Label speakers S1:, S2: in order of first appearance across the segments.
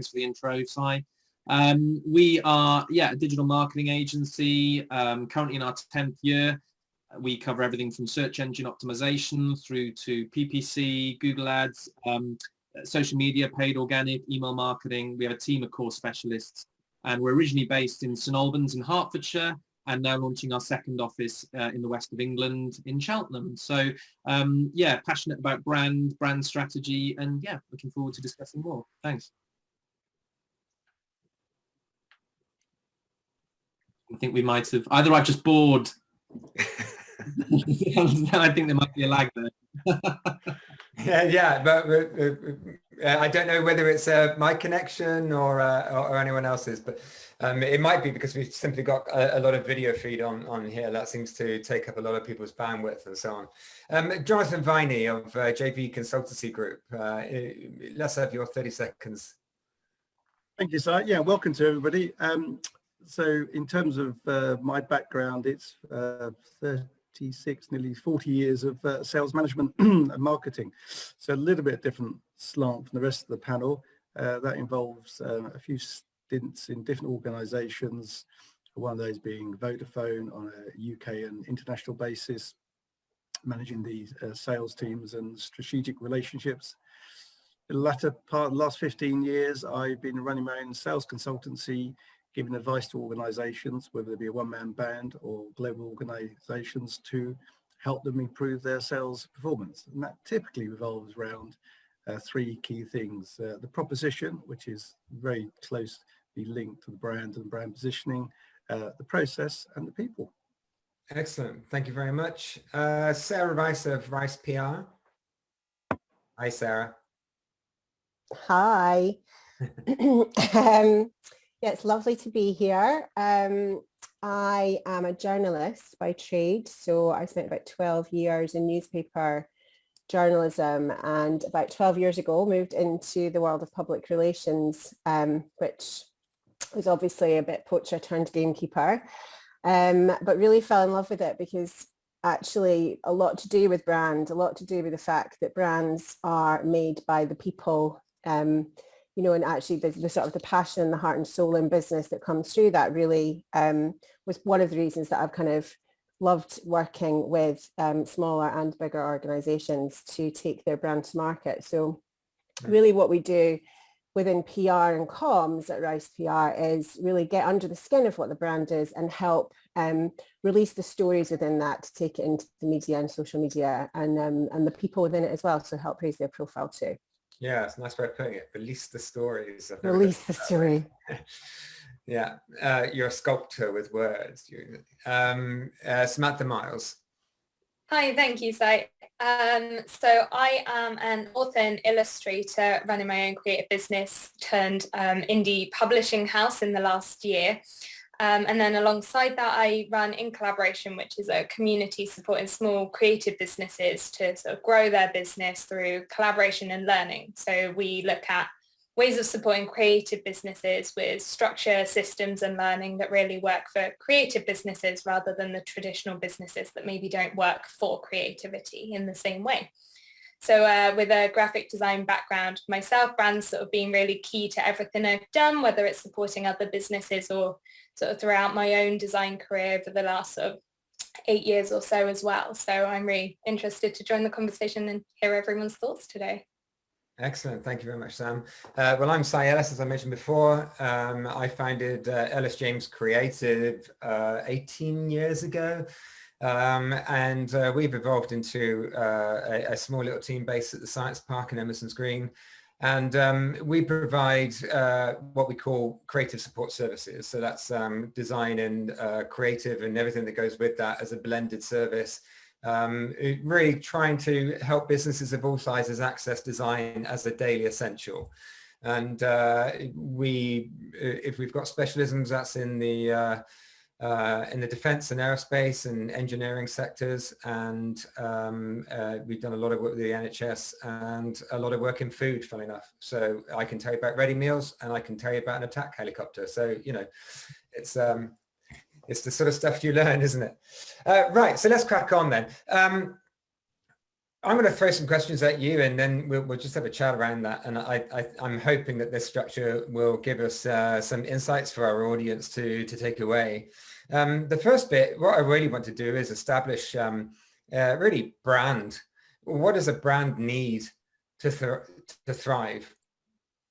S1: Thanks for the intro, Si. We are, a digital marketing agency, currently in our 10th year. We cover everything from search engine optimization through to PPC, Google Ads, social media, paid organic, email marketing. We have a team of core specialists, and we're originally based in St Albans in Hertfordshire, and now launching our second office in the west of England in Cheltenham. So passionate about brand strategy, and looking forward to discussing more. Thanks. I think we might have, either I've just bored. I think there might be a lag there.
S2: but I don't know whether it's my connection or anyone else's, but it might be because we've simply got a lot of video feed on here. That seems to take up a lot of people's bandwidth and so on. Jonathan Viney of JV Consultancy Group, let's have your 30 seconds.
S3: Thank you, Si. Yeah, welcome to everybody. So in terms of my background, it's 36, nearly 40 years of sales management and marketing. So a little bit different slant from the rest of the panel. That involves a few stints in different organisations, one of those being Vodafone on a UK and international basis, managing the sales teams and strategic relationships. The latter part of the last 15 years, I've been running my own sales consultancy, giving advice to organisations, whether they be a one-man band or global organisations, to help them improve their sales performance. And that typically revolves around three key things. The proposition, which is very closely linked to the brand and brand positioning, the process, and the people.
S2: Excellent. Thank you very much. Sarah Rice of Rice PR. Hi, Sarah.
S4: Hi. Yeah, it's lovely to be here. I am a journalist by trade, so I spent about 12 years in newspaper journalism, and about 12 years ago moved into the world of public relations, which was obviously a bit poacher turned gamekeeper, but really fell in love with it because actually a lot to do with brand, a lot to do with the fact that brands are made by the people, and actually the sort of the passion and the heart and soul in business that comes through that really was one of the reasons that I've kind of loved working with smaller and bigger organizations to take their brand to market. So really what we do within PR and comms at Rice PR is really get under the skin of what the brand is and help release the stories within that to take it into the media and social media and the people within it as well, so help raise their profile too.
S2: Yeah, it's a nice way of putting it. Release the stories.
S4: Release the story.
S2: Yeah, you're a sculptor with words. Samantha Miles.
S5: Hi, thank you, Si. So I am an author and illustrator running my own creative business turned indie publishing house in the last year. And then alongside that, I run In Collaboration, which is a community supporting small creative businesses to sort of grow their business through collaboration and learning. So we look at ways of supporting creative businesses with structure, systems and learning that really work for creative businesses rather than the traditional businesses that maybe don't work for creativity in the same way. So with a graphic design background myself, brands sort of been really key to everything I've done, whether it's supporting other businesses or sort of throughout my own design career over the last sort of 8 years or so as well. So I'm really interested to join the conversation and hear everyone's thoughts today.
S2: Excellent. Thank you very much, Sam. Well, I'm Si Ellis, as I mentioned before. I founded Ellis James Creative 18 years ago. And we've evolved into a small little team based at the Science Park in Emerson's Green. And we provide what we call creative support services. So that's design and creative and everything that goes with that as a blended service. Really trying to help businesses of all sizes access design as a daily essential. And if we've got specialisms, that's in the defense and aerospace and engineering sectors, and we've done a lot of work with the NHS and a lot of work in food, funnily enough. So I can tell you about ready meals and I can tell you about an attack helicopter. So, it's the sort of stuff you learn, isn't it? Right, so let's crack on then. I'm going to throw some questions at you, and then we'll just have a chat around that. And I'm hoping that this structure will give us some insights for our audience to take away. The first bit, what I really want to do is establish really brand. What does a brand need to thrive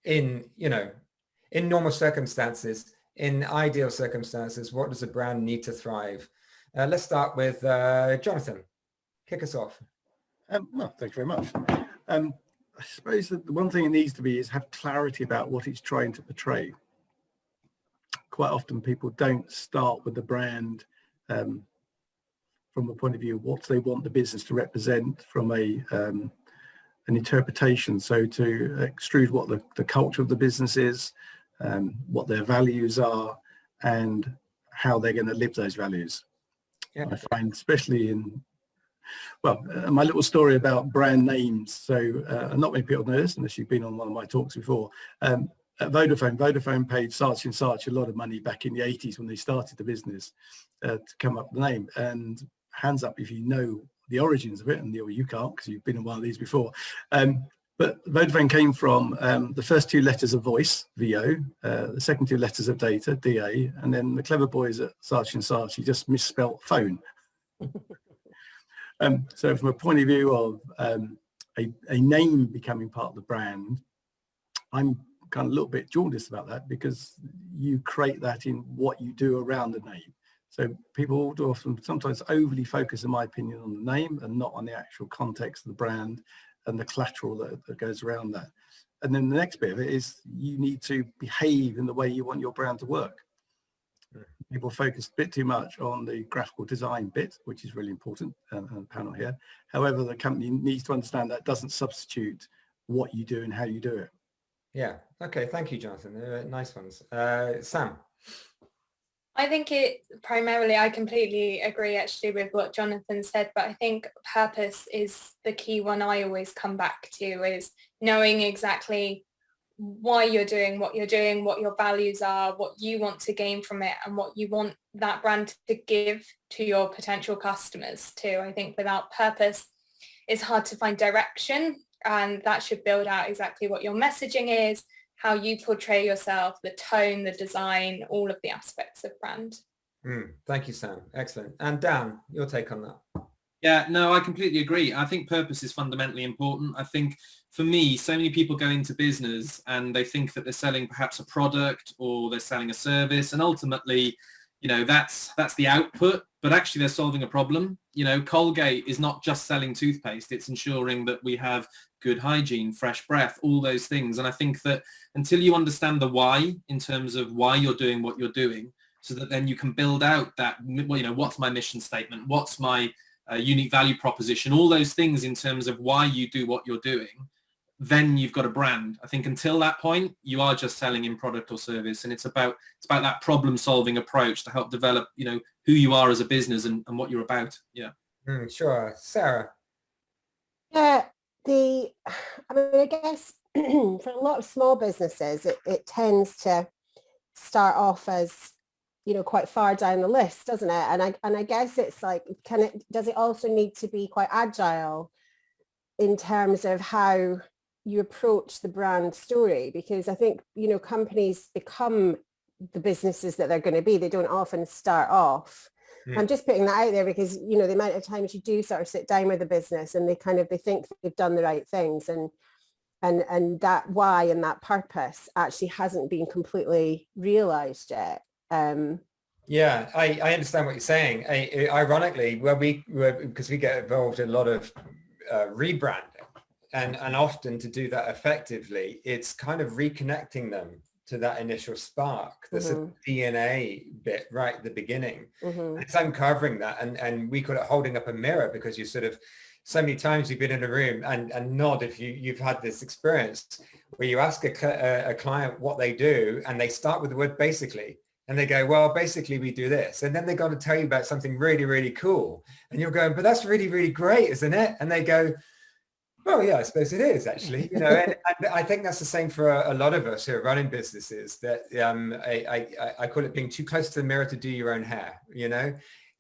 S2: in, in normal circumstances, in ideal circumstances? What does a brand need to thrive? Let's start with Jonathan. Kick us off.
S3: Well, thank you very much. I suppose that the one thing it needs to be is have clarity about what it's trying to portray. Quite often people don't start with the brand from a point of view of what they want the business to represent from an interpretation. So to extrude what the culture of the business is, what their values are, and how they're going to live those values. Yeah. I find, especially in my little story about brand names. So not many people know this unless you've been on one of my talks before. At Vodafone paid Saatchi & Saatchi a lot of money back in the 80s when they started the business to come up with the name. And hands up if you know the origins of it, and you can't because you've been in one of these before. But Vodafone came from the first two letters of voice, VO, the second two letters of data, DA, and then the clever boys at Saatchi & Saatchi just misspelt phone. So from a point of view of a name becoming part of the brand, I'm kind of a little bit jaundiced about that, because you create that in what you do around the name. So people often sometimes overly focus, in my opinion, on the name and not on the actual context of the brand and the collateral that goes around that. And then the next bit of it is you need to behave in the way you want your brand to work. People focus a bit too much on the graphical design bit, which is really important on the panel here. However, the company needs to understand that doesn't substitute what you do and how you do it.
S2: Yeah. Okay. Thank you, Jonathan. Nice ones. Sam.
S5: I think I completely agree actually with what Jonathan said, but I think purpose is the key one I always come back to, is knowing exactly why you're doing, what your values are, what you want to gain from it, and what you want that brand to give to your potential customers too. I think without purpose, it's hard to find direction, and that should build out exactly what your messaging is, how you portray yourself, the tone, the design, all of the aspects of brand.
S2: Thank you, Sam. Excellent. And Dan, your take on that?
S1: Yeah, no, I completely agree. I think purpose is fundamentally important. I think for me, so many people go into business and they think that they're selling perhaps a product or they're selling a service, and ultimately, that's the output, but actually they're solving a problem. Colgate is not just selling toothpaste, it's ensuring that we have good hygiene, fresh breath, all those things. And I think that until you understand the why, in terms of why you're doing what you're doing, so that then you can build out that, what's my mission statement, what's my unique value proposition, all those things in terms of why you do what you're doing, then you've got a brand. I think until that point, you are just selling in product or service, and it's about that problem-solving approach to help develop, who you are as a business and what you're about. Yeah.
S2: Sure, Sarah.
S4: Yeah, I guess for a lot of small businesses, it tends to start off as, quite far down the list, doesn't it? And I guess it's like, does it also need to be quite agile in terms of how you approach the brand story? Because I think, companies become the businesses that they're going to be. They don't often start off. I'm just putting that out there because, the amount of times you do sort of sit down with a business and they think they've done the right things, and that why and that purpose actually hasn't been completely realized yet.
S2: Yeah, I understand what you're saying. Ironically, because we get involved in a lot of rebranding, and often to do that effectively, it's kind of reconnecting them to that initial spark, the DNA bit right at the beginning. It's uncovering that, and we call it holding up a mirror, because you sort of, so many times you've been in a room and nod if you've had this experience where you ask a client what they do, and they start with the word basically. And they go, well, basically we do this. And then they got to tell you about something really, really cool. And you're going, but that's really, really great, isn't it? And they go, well, yeah, I suppose it is actually, and I think that's the same for a lot of us who are running businesses, that I call it being too close to the mirror to do your own hair,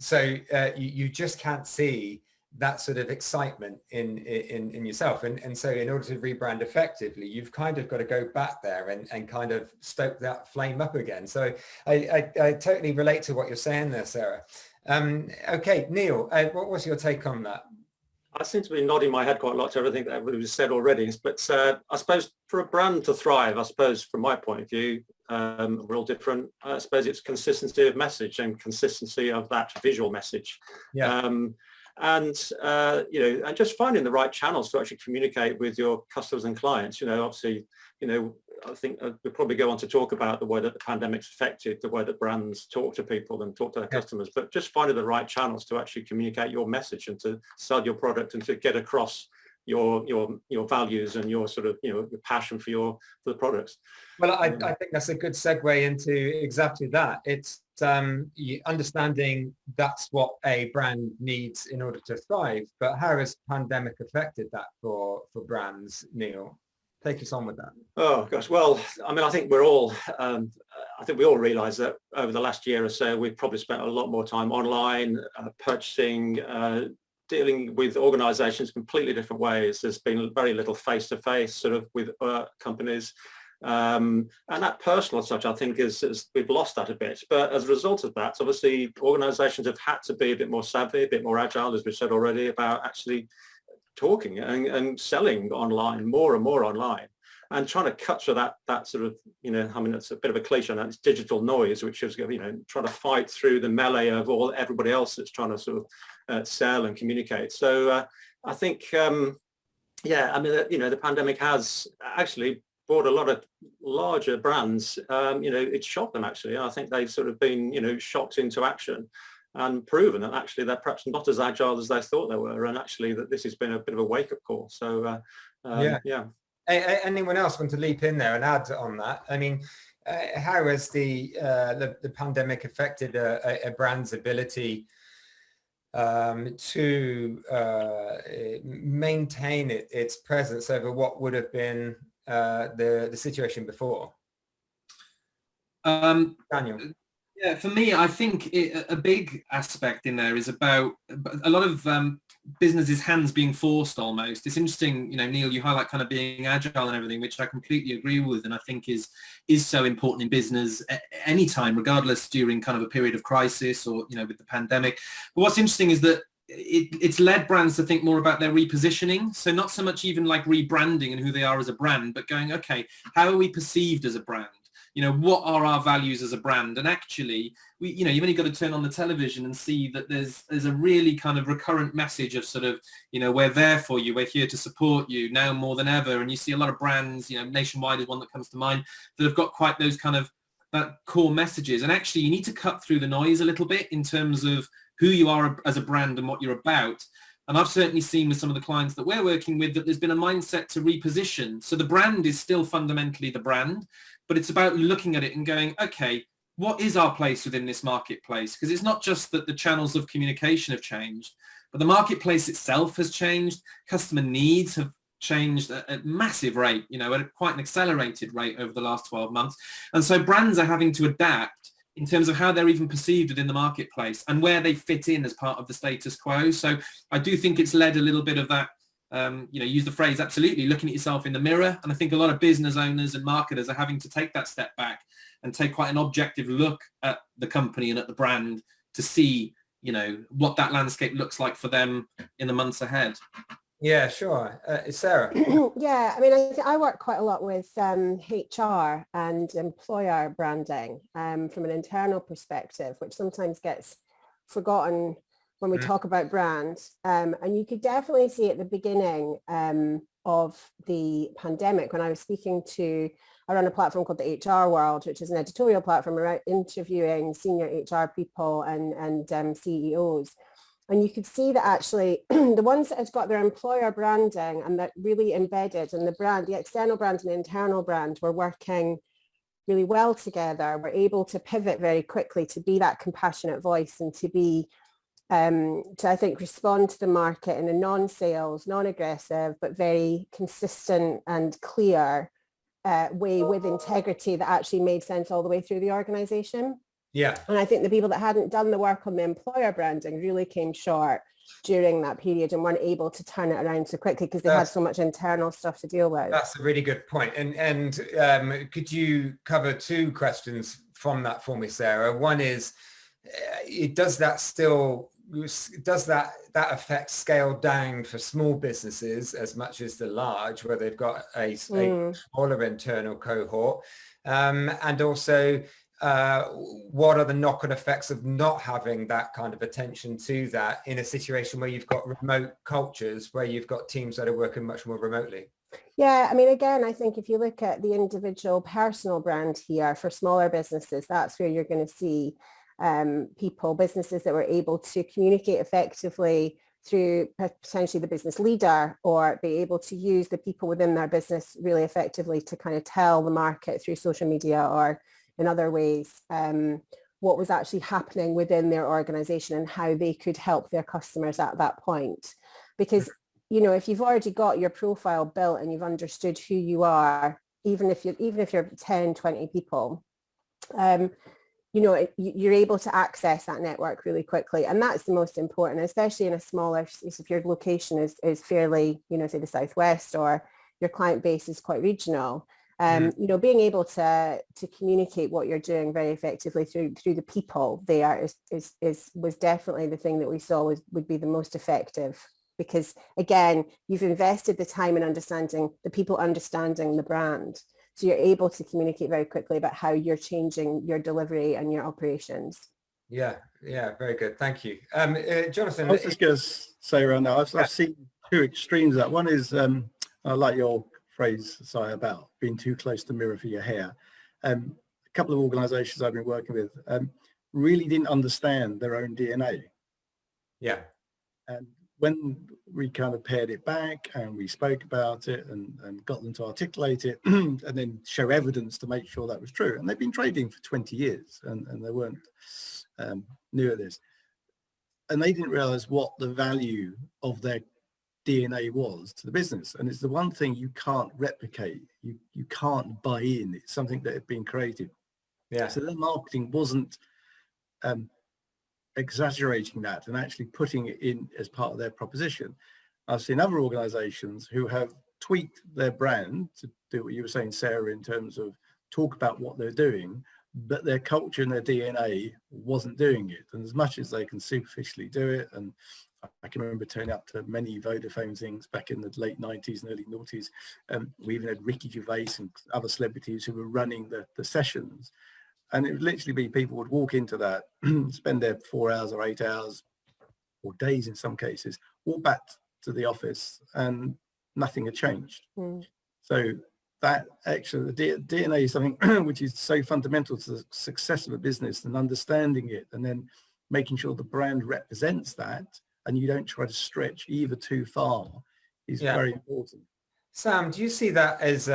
S2: So you just can't see that sort of excitement in yourself. And so in order to rebrand effectively, you've kind of got to go back there and kind of stoke that flame up again. So I totally relate to what you're saying there, Sarah. Okay, Neil, what was your take on that?
S6: I seem to be nodding my head quite a lot to everything that was said already, but I suppose for a brand to thrive, I suppose from my point of view, we're all different. I suppose it's consistency of message and consistency of that visual message.
S2: Yeah.
S6: And and just finding the right channels to actually communicate with your customers and clients. Obviously, I think we'll probably go on to talk about the way that the pandemic's affected the way that brands talk to people and talk to their customers, but just finding the right channels to actually communicate your message and to sell your product and to get across your values and your sort of, your passion for the products.
S2: Well, I think that's a good segue into exactly that. It's understanding that's what a brand needs in order to thrive. But how has pandemic affected that for brands, Neil? Take us on with that.
S6: Oh gosh, well, I mean, I think we're all, I think we all realise that over the last year or so, we've probably spent a lot more time online, purchasing, dealing with organisations completely different ways. There's been very little face-to-face sort of with companies. And that personal touch, I think, is we've lost that a bit. But as a result of that, obviously, organisations have had to be a bit more savvy, a bit more agile, as we said already, about actually talking and selling online, more and more online, and trying to cut through that sort of, I mean, it's a bit of a cliche, and it's digital noise, which is, trying to fight through the melee of everybody else that's trying to sort of sell and communicate. So I think, I mean, the pandemic has actually brought a lot of larger brands, it shocked them actually. I think they've sort of been, shocked into action and proven that actually they're perhaps not as agile as they thought they were, and actually that this has been a bit of a wake-up call. So yeah.
S2: Anyone else want to leap in there and add on that? I mean, how has the pandemic affected a brand's ability to maintain its presence over what would have been the situation before? Daniel?
S1: Yeah, for me, I think a big aspect in there is about a lot of businesses' hands being forced almost. It's interesting, Neil, you highlight kind of being agile and everything, which I completely agree with, and I think is so important in business at any time, regardless during kind of a period of crisis or, with the pandemic. But what's interesting is that it's led brands to think more about their repositioning. So not so much even like rebranding and who they are as a brand, but going, okay, how are we perceived as a brand? What are our values as a brand? And actually, you've only got to turn on the television and see that there's a really kind of recurrent message of sort of, we're there for you, we're here to support you now more than ever. And you see a lot of brands, Nationwide is one that comes to mind, that have got quite those kind of core messages. And actually, you need to cut through the noise a little bit in terms of who you are as a brand and what you're about. And I've certainly seen with some of the clients that we're working with that there's been a mindset to reposition. So the brand is still fundamentally the brand, but it's about looking at it and going, okay, what is our place within this marketplace? Because it's not just that the channels of communication have changed, but the marketplace itself has changed. Customer needs have changed at a massive rate, at quite an accelerated rate over the last 12 months. And so brands are having to adapt in terms of how they're even perceived within the marketplace and where they fit in as part of the status quo. So I do think it's led a little bit of that, use the phrase, absolutely, looking at yourself in the mirror. And I think a lot of business owners and marketers are having to take that step back and take quite an objective look at the company and at the brand to see, what that landscape looks like for them in the months ahead.
S2: Yeah, sure. Sarah?
S4: Yeah, I mean, I work quite a lot with HR and employer branding from an internal perspective, which sometimes gets forgotten when we talk about brand. And you could definitely see at the beginning of the pandemic, when I was speaking I run a platform called the HR World, which is an editorial platform around interviewing senior HR people and CEOs. And you could see that actually the ones that had got their employer branding and that really embedded in the brand, the external brand and the internal brand were working really well together, were able to pivot very quickly to be that compassionate voice and to be, I think, respond to the market in a non-sales, non-aggressive, but very consistent and clear way with integrity that actually made sense all the way through the organization.
S2: Yeah.
S4: And I think the people that hadn't done the work on the employer branding really came short during that period and weren't able to turn it around so quickly because they had so much internal stuff to deal with.
S2: That's a really good point. And could you cover two questions from that for me, Sarah? One is, does that affect scale down for small businesses as much as the large, where they've got a smaller internal cohort? And also, what are the knock-on effects of not having that kind of attention to that in a situation where you've got remote cultures, where you've got teams that are working much more remotely?
S4: Yeah, I mean, again, I think if you look at the individual personal brand here for smaller businesses, that's where you're going to see businesses that were able to communicate effectively through potentially the business leader, or be able to use the people within their business really effectively to kind of tell the market through social media or in other ways what was actually happening within their organization and how they could help their customers at that point. Because, you know, if you've already got your profile built and you've understood who you are, even if you're 10, 20 people, you know, you're able to access that network really quickly. And that's the most important, especially in a smaller, if your location is fairly, you know, say the Southwest, or your client base is quite regional. You know, being able to communicate what you're doing very effectively through the people there was definitely the thing that we saw would be the most effective. Because again, you've invested the time in understanding the people, understanding the brand. So you're able to communicate very quickly about how you're changing your delivery and your operations.
S2: Yeah, very good. Thank you. Jonathan.
S3: I was just going to say around now, I've seen two extremes of that. One is, I like your phrase, Si, about being too close to the mirror for your hair. A couple of organizations I've been working with really didn't understand their own DNA.
S2: Yeah.
S3: And when we kind of pared it back and we spoke about it and got them to articulate it and then show evidence to make sure that was true. And they've been trading for 20 years and they weren't new at this. And they didn't realize what the value of their DNA was to the business. And it's the one thing you can't replicate. You can't buy in. It's something that had been created.
S2: Yeah.
S3: So their marketing wasn't exaggerating that and actually putting it in as part of their proposition. I've seen other organizations who have tweaked their brand to do what you were saying, Sarah, in terms of talk about what they're doing, but their culture and their DNA wasn't doing it. And as much as they can superficially do it, and I can remember turning up to many Vodafone things back in the late 90s and early noughties. We even had Ricky Gervais and other celebrities who were running the sessions. And it would literally be people would walk into that, spend their 4 hours or 8 hours or days in some cases, walk back to the office and nothing had changed. So that actually, the DNA is something which is so fundamental to the success of a business, and understanding it and then making sure the brand represents that and you don't try to stretch either too far is very important.
S2: Sam, do you see that as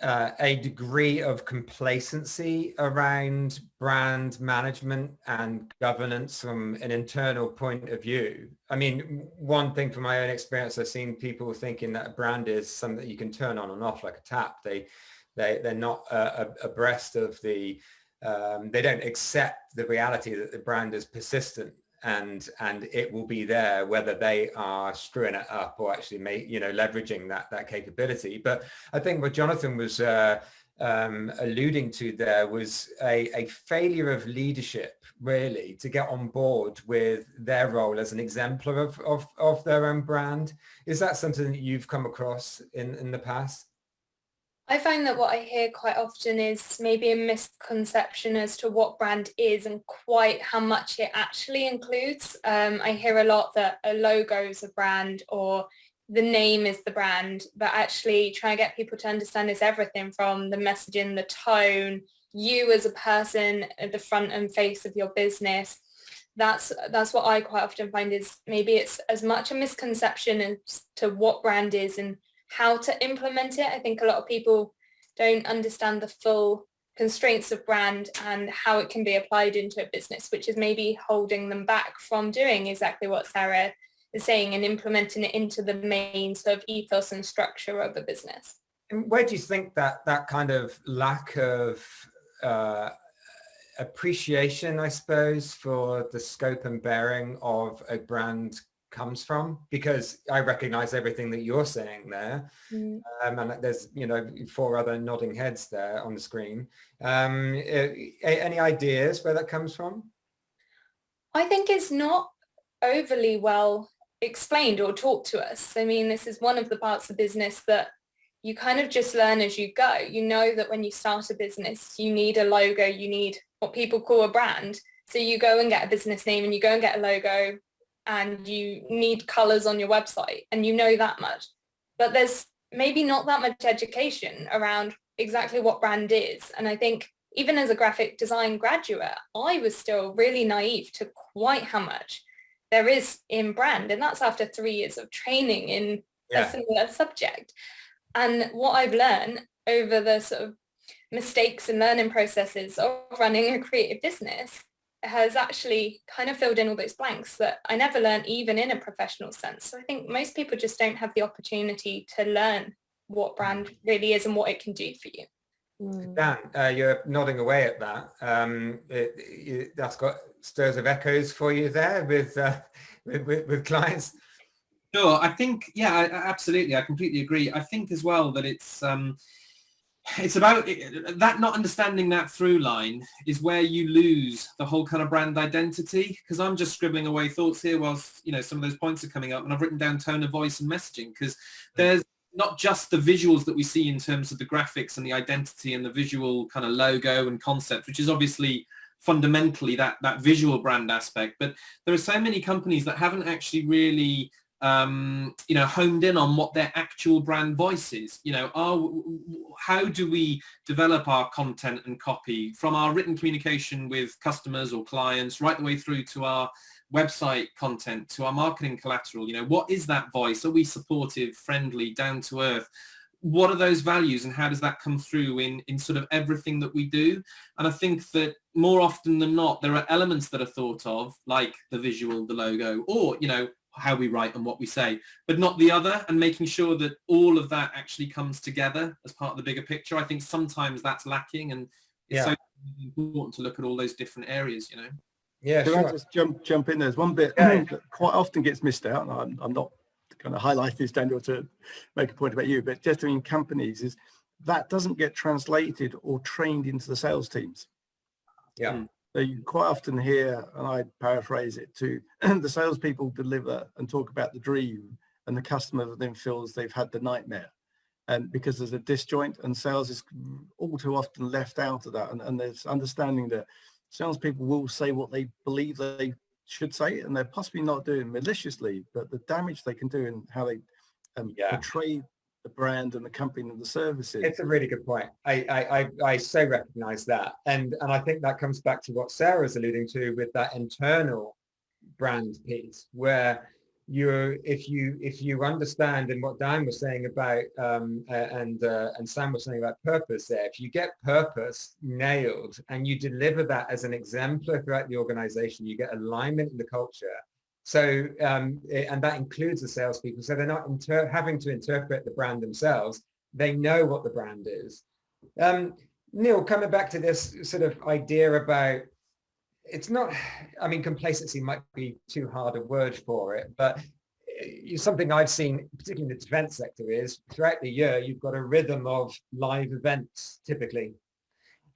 S2: a degree of complacency around brand management and governance from an internal point of view? I mean, one thing from my own experience, I've seen people thinking that a brand is something that you can turn on and off like a tap. They're not abreast of the, they don't accept the reality that the brand is persistent and it will be there whether they are screwing it up or actually leveraging that capability. But I think what Jonathan was alluding to there was a failure of leadership, really, to get on board with their role as an exemplar of their own brand. Is that something that you've come across in the past?
S5: I find that what I hear quite often is maybe a misconception as to what brand is and quite how much it actually includes. I hear a lot that a logo is a brand or the name is the brand, but actually trying to get people to understand is everything from the messaging, the tone, you as a person at the front and face of your business. That's what I quite often find is maybe it's as much a misconception as to what brand is and how to implement it. I think a lot of people don't understand the full constraints of brand and how it can be applied into a business, which is maybe holding them back from doing exactly what Sarah is saying and implementing it into the main sort of ethos and structure of a business.
S2: And where do you think that kind of lack of appreciation, I suppose, for the scope and bearing of a brand comes from, because I recognize everything that you're saying there. And there's, you know, 4 other nodding heads there on the screen. Any ideas where that comes from?
S5: I think it's not overly well explained or taught to us. I mean, this is one of the parts of business that you kind of just learn as you go. You know that when you start a business, you need a logo, you need what people call a brand. So you go and get a business name and you go and get a logo, and you need colors on your website, and you know that much. But there's maybe not that much education around exactly what brand is. And I think even as a graphic design graduate, I was still really naive to quite how much there is in brand. And that's after 3 years of training in a similar subject. And what I've learned over the sort of mistakes and learning processes of running a creative business has actually kind of filled in all those blanks that I never learned even in a professional sense. So I think most people just don't have the opportunity to learn what brand really is and what it can do for you.
S2: Dan, you're nodding away at that. That's got stirs of echoes for you there with clients.
S1: Sure, I think, yeah, absolutely. I completely agree. I think as well that it's about that, not understanding that through line is where you lose the whole kind of brand identity. Because I'm just scribbling away thoughts here whilst, you know, some of those points are coming up, and I've written down tone of voice and messaging, because there's not just the visuals that we see in terms of the graphics and the identity and the visual kind of logo and concept, which is obviously fundamentally that visual brand aspect. But there are so many companies that haven't actually really honed in on what their actual brand voice is. You know, how do we develop our content and copy from our written communication with customers or clients right the way through to our website content, to our marketing collateral? You know, what is that voice? Are we supportive, friendly, down to earth? What are those values, and how does that come through in sort of everything that we do? And I think that more often than not, there are elements that are thought of, like the visual, the logo, or, you know, how we write and what we say, but not the other, and making sure that all of that actually comes together as part of the bigger picture. I think sometimes that's lacking, and it's so important to look at all those different areas, you know.
S2: Yeah,
S3: Can
S2: sure.
S3: I just jump in? There's one bit that quite often gets missed out, and I'm not going to highlight this, Daniel, to make a point about you, but just in companies, is that doesn't get translated or trained into the sales teams. So you quite often hear, and I paraphrase it to, the salespeople deliver and talk about the dream, and the customer then feels they've had the nightmare. And because there's a disjoint, and sales is all too often left out of that. And there's understanding that salespeople will say what they believe they should say, and they're possibly not doing maliciously, but the damage they can do and how they portray the brand and the company and the services.
S2: It's a really good point. I so recognize that, and I think that comes back to what Sarah's alluding to with that internal brand piece, where if you understand, and what Dan was saying about and Sam was saying about purpose there, if you get purpose nailed and you deliver that as an exemplar throughout the organization, you get alignment in the culture. So and that includes the salespeople, so they're not having to interpret the brand themselves. They know what the brand is. Neil, coming back to this sort of idea about, it's not, I mean, complacency might be too hard a word for it, but something I've seen, particularly in the defense sector, is throughout the year, you've got a rhythm of live events typically.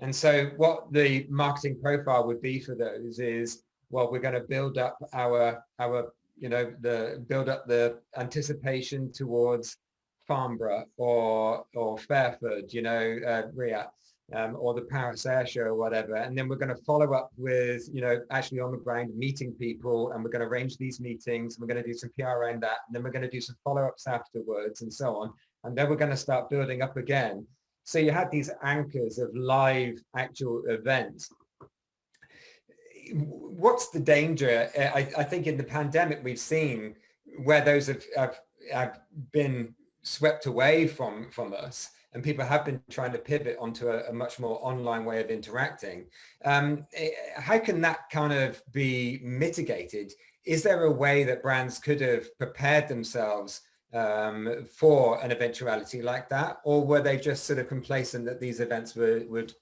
S2: And so what the marketing profile would be for those is, well, we're going to build up our build up the anticipation towards Farnborough or Fairford, Riyadh, or the Paris Air Show or whatever. And then we're going to follow up with, actually on the ground meeting people, and we're going to arrange these meetings, and we're going to do some PR around that. And then we're going to do some follow-ups afterwards and so on. And then we're going to start building up again. So you have these anchors of live actual events. What's the danger? I think in the pandemic, we've seen where those have been swept away from us, and people have been trying to pivot onto a much more online way of interacting. How can that kind of be mitigated? Is there a way that brands could have prepared themselves for an eventuality like that, or were they just sort of complacent that these events would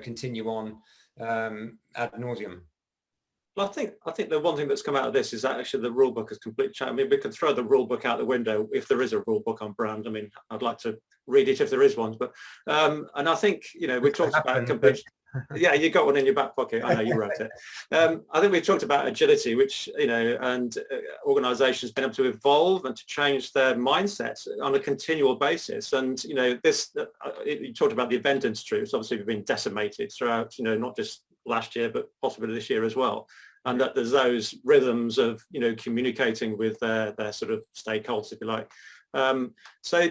S2: continue on ad nauseum.
S6: Well, I think the one thing that's come out of this is that actually the rule book has completely changed. I mean, we could throw the rule book out the window if there is a rule book on brand. I mean, I'd like to read it if there is one, but and I think, you know, we talked about complete. Yeah, you got one in your back pocket. I know you wrote it. I think we talked about agility, which, you know, and organisations been able to evolve and to change their mindsets on a continual basis. And, you know, this, you talked about the event industry, which obviously been decimated throughout, you know, not just last year, but possibly this year as well. And that there's those rhythms of, you know, communicating with their sort of stakeholders, if you like. So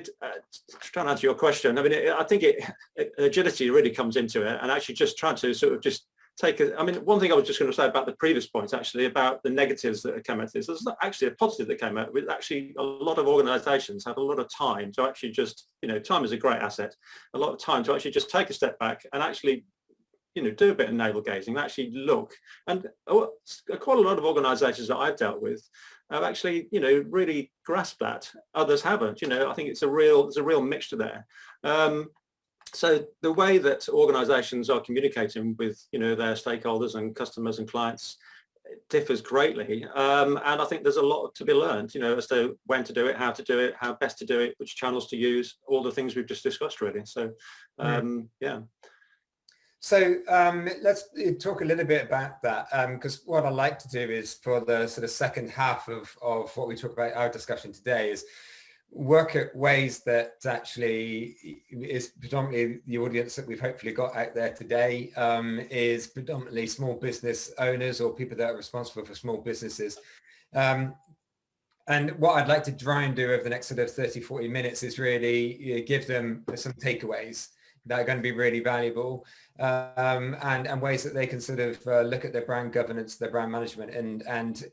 S6: trying to answer your question, I mean, I think agility really comes into it, and actually just trying to sort of just take I mean, one thing I was just going to say about the previous point, actually, about the negatives that came out of this, there's actually a positive that came out with. Actually, a lot of organizations have a lot of time to actually just, you know, time is a great asset, a lot of time to actually just take a step back and actually, you know, do a bit of navel gazing, actually look. And quite a lot of organizations that I've dealt with have actually, you know, really grasped that. Others haven't. You know, I think there's a real mixture there. So the way that organizations are communicating with, you know, their stakeholders and customers and clients differs greatly. And I think there's a lot to be learned, you know, as to when to do it, how best to do it, which channels to use, all the things we've just discussed, really. So, yeah.
S2: So let's talk a little bit about that, because what I like to do is, for the sort of second half of what we talk about our discussion today, is work at ways that actually is predominantly the audience that we've hopefully got out there today, is predominantly small business owners or people that are responsible for small businesses. And what I'd like to try and do over the next sort of 30, 40 minutes is really give them some takeaways that are going to be really valuable, and ways that they can sort of look at their brand governance, their brand management, and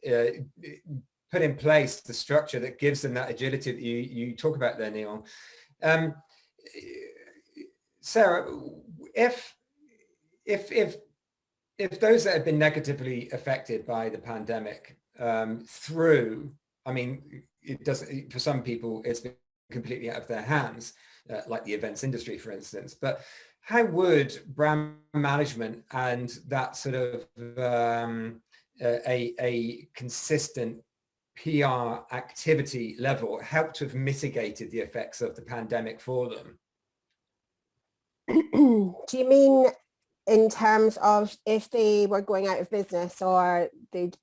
S2: put in place the structure that gives them that agility that you talk about there, Neil. Sarah, if those that have been negatively affected by the pandemic through, I mean, it doesn't, for some people it's been completely out of their hands, like the events industry, for instance, but how would brand management and that sort of a consistent PR activity level help to have mitigated the effects of the pandemic for them?
S4: Do you mean in terms of if they were going out of business, or they'd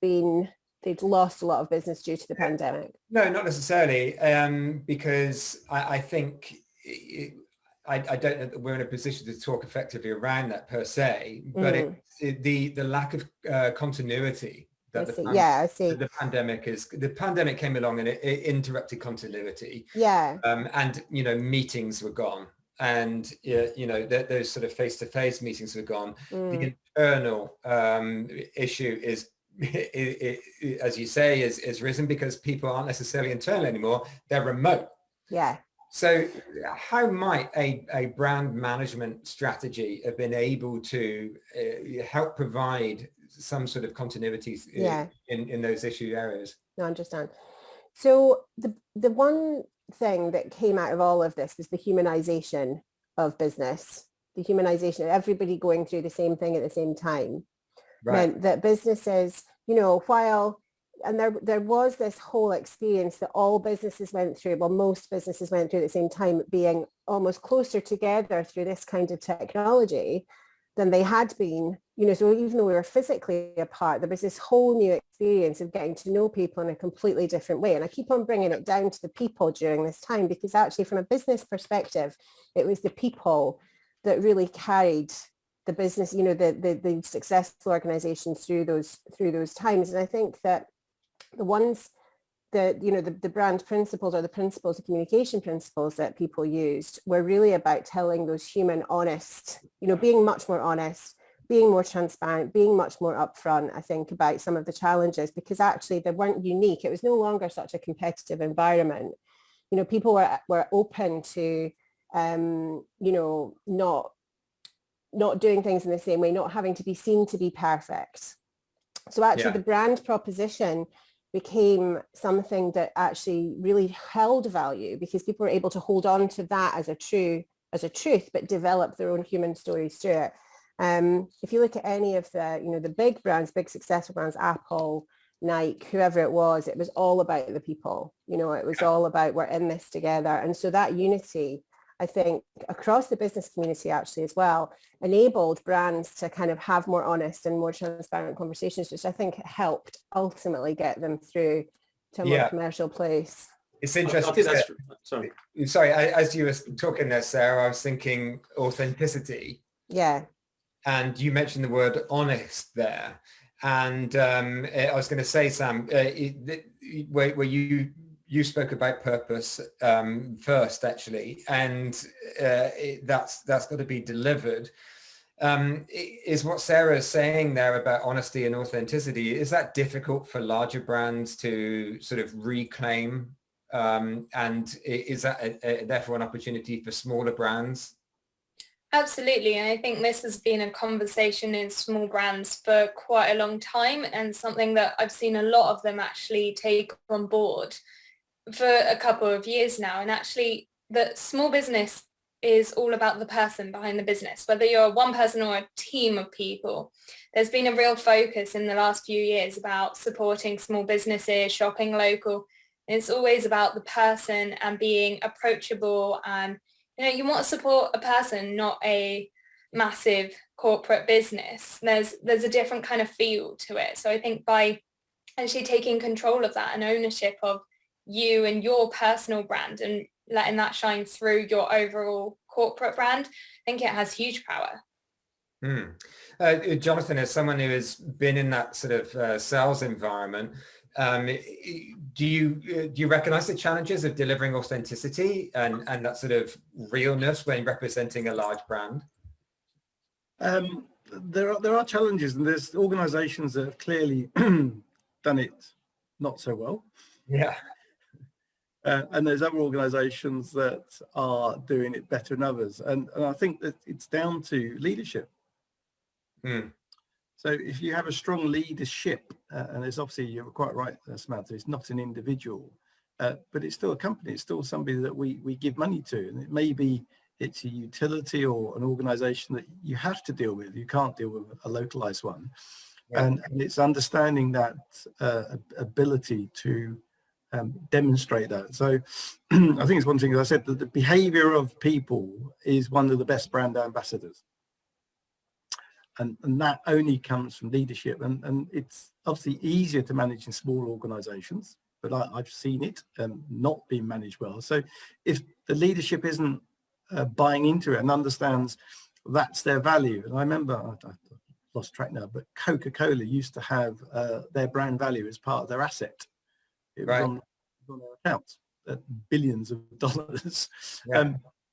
S4: lost a lot of business due to the pandemic? No,
S2: not necessarily, because I think I don't know that we're in a position to talk effectively around that per se, but the lack of continuity that the pandemic came along, and it interrupted continuity. Yeah. And, you know, meetings were gone, and, you know, those sort of face-to-face meetings were gone. The internal issue is, as you say, is risen because people aren't necessarily internal anymore, they're remote. Yeah. So how might a brand management strategy have been able to help provide some sort of continuity in those issue areas?
S4: No, I understand. So the one thing that came out of all of this was the humanization of business, the humanization of everybody going through the same thing at the same time. Right. Meant that businesses, you know, and there was this whole experience that all businesses went through, well, most businesses went through at the same time, being almost closer together through this kind of technology than they had been, you know. So even though we were physically apart, there was this whole new experience of getting to know people in a completely different way. And I keep on bringing it down to the people during this time, because actually from a business perspective, it was the people that really carried the business, you know, the successful organizations through those times. And I think that the ones that, you know, the brand principles, or the principles, the communication principles that people used, were really about telling those human, honest, you know, being much more honest, being more transparent, being much more upfront, I think, about some of the challenges, because actually they weren't unique. It was no longer such a competitive environment. You know, people were open to, you know, not doing things in the same way, not having to be seen to be perfect. So actually the brand proposition became something that actually really held value, because people were able to hold on to that as a truth, but develop their own human stories through it. If you look at any of the, the big brands, big successful brands, Apple, Nike, whoever it was all about the people. It was all about we're in this together. And so that unity, I think, across the business community actually as well, enabled brands to kind of have more honest and more transparent conversations, which I think helped ultimately get them through to a more commercial place.
S2: It's interesting.
S6: I think that's,
S2: sorry, as you were talking there, Sarah, I was thinking authenticity.
S4: Yeah.
S2: And you mentioned the word honest there. And I was going to say, Sam, where you spoke about purpose first, actually, and that's got to be delivered. Is what Sarah is saying there about honesty and authenticity, is that difficult for larger brands to sort of reclaim? And is that therefore an opportunity for smaller brands?
S5: Absolutely, and I think this has been a conversation in small brands for quite a long time, and something that I've seen a lot of them actually take on board for a couple of years now. And actually, the small business is all about the person behind the business, whether you're one person or a team of people. There's been a real focus in the last few years about supporting small businesses, shopping local. And it's always about the person and being approachable, and you want to support a person, not a massive corporate business. There's a different kind of feel to it. So I think by actually taking control of that and ownership of you and your personal brand and letting that shine through your overall corporate brand, I think it has huge power.
S2: Jonathan, as someone who has been in that sort of sales environment, do you recognize the challenges of delivering authenticity and that sort of realness when representing a large brand?
S3: There are challenges, and there's organizations that have clearly done it not so well.
S2: Yeah.
S3: And there's other organizations that are doing it better than others. And I think that it's down to leadership. So if you have a strong leadership, and it's obviously, you're quite right, Samantha, it's not an individual, but it's still a company. It's still somebody that we give money to. And it may be it's a utility or an organization that you have to deal with. You can't deal with a localized one. Yeah. And it's understanding that ability to demonstrate that. So I think it's one thing, as I said, that the behavior of people is one of the best brand ambassadors. And that only comes from leadership. And it's obviously easier to manage in small organizations, but I've seen it not being managed well. So if the leadership isn't buying into it and understands that's their value. And I remember, I lost track now, but Coca-Cola used to have their brand value as part of their asset. It was on their accounts at billions of dollars. Yeah.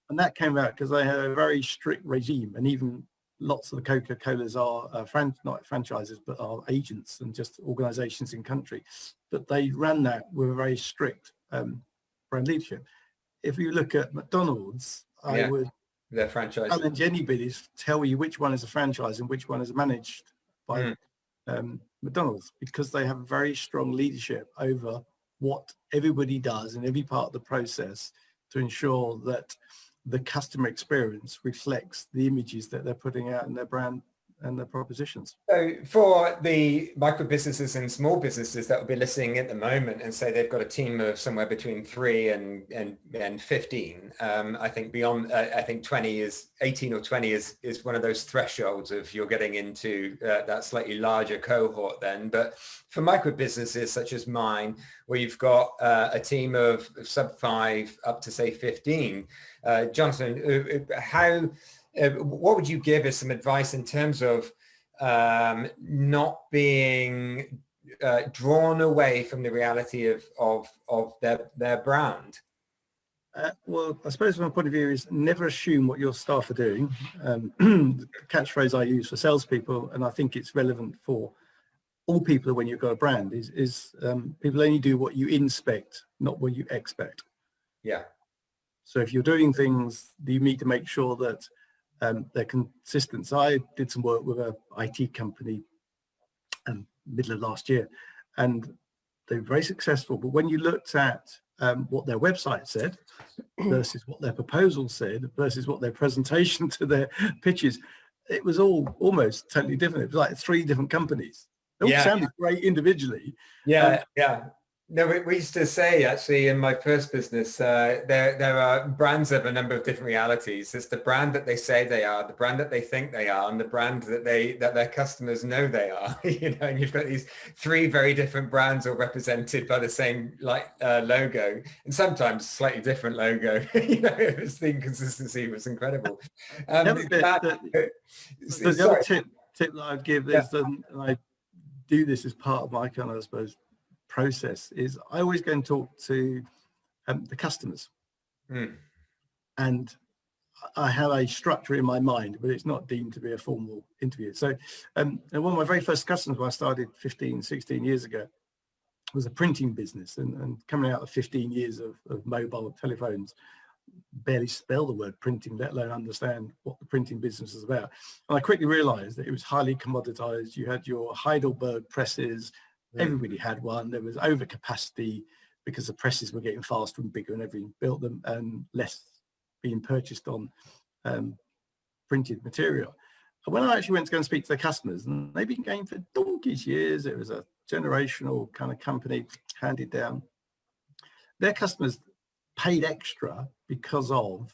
S3: And that came out because they had a very strict regime, and even lots of the Coca-Colas are not franchises, but are agents and just organizations in country. But they ran that with a very strict brand leadership. If you look at McDonald's, I would challenge anybody to tell you which one is a franchise and which one is managed by McDonald's, because they have very strong leadership over what everybody does in every part of the process to ensure that the customer experience reflects the images that they're putting out in their brand and their propositions.
S2: So for the micro businesses and small businesses that will be listening at the moment and say they've got a team of somewhere between 3 and 15, I think beyond, I think 18 or 20 is one of those thresholds of you're getting into that slightly larger cohort then. But for micro businesses such as mine, where you've got a team of sub 5 up to say 15, Jonathan, what would you give as some advice in terms of not being drawn away from the reality of their brand?
S3: Well, I suppose from my point of view is never assume what your staff are doing. The catchphrase I use for salespeople, and I think it's relevant for all people when you've got a brand, is people only do what you inspect, not what you expect. Yeah. So if you're doing things, you need to make sure that they're consistent. So I did some work with an IT company middle of last year, and they were very successful. But when you looked at what their website said versus what their proposal said versus what their presentation to their pitches, it was all almost totally different. It was like 3 different companies. They all
S2: Yeah.
S3: sounded great individually.
S2: Yeah, yeah. No, we used to say actually in my first business, there are brands of a number of different realities. It's the brand that they say they are, the brand that they think they are, and the brand that their customers know they are. And you've got these 3 very different brands all represented by the same logo, and sometimes slightly different logo. The inconsistency was incredible.
S3: The other tip that I'd give is, and I do this as part of my kind of, I suppose, process, is I always go and talk to the customers. And I have a structure in my mind, but it's not deemed to be a formal interview. So and one of my very first customers when I started 16 years ago was a printing business, and coming out of 15 years of mobile telephones, barely spell the word printing, let alone understand what the printing business is about. And I quickly realized that it was highly commoditized. You had your Heidelberg presses, everybody had one. There was overcapacity because the presses were getting faster and bigger and everyone built them, and less being purchased on printed material. And when I actually went to go and speak to their customers, and they've been going for donkey's years, it was a generational kind of company handed down, their customers paid extra because of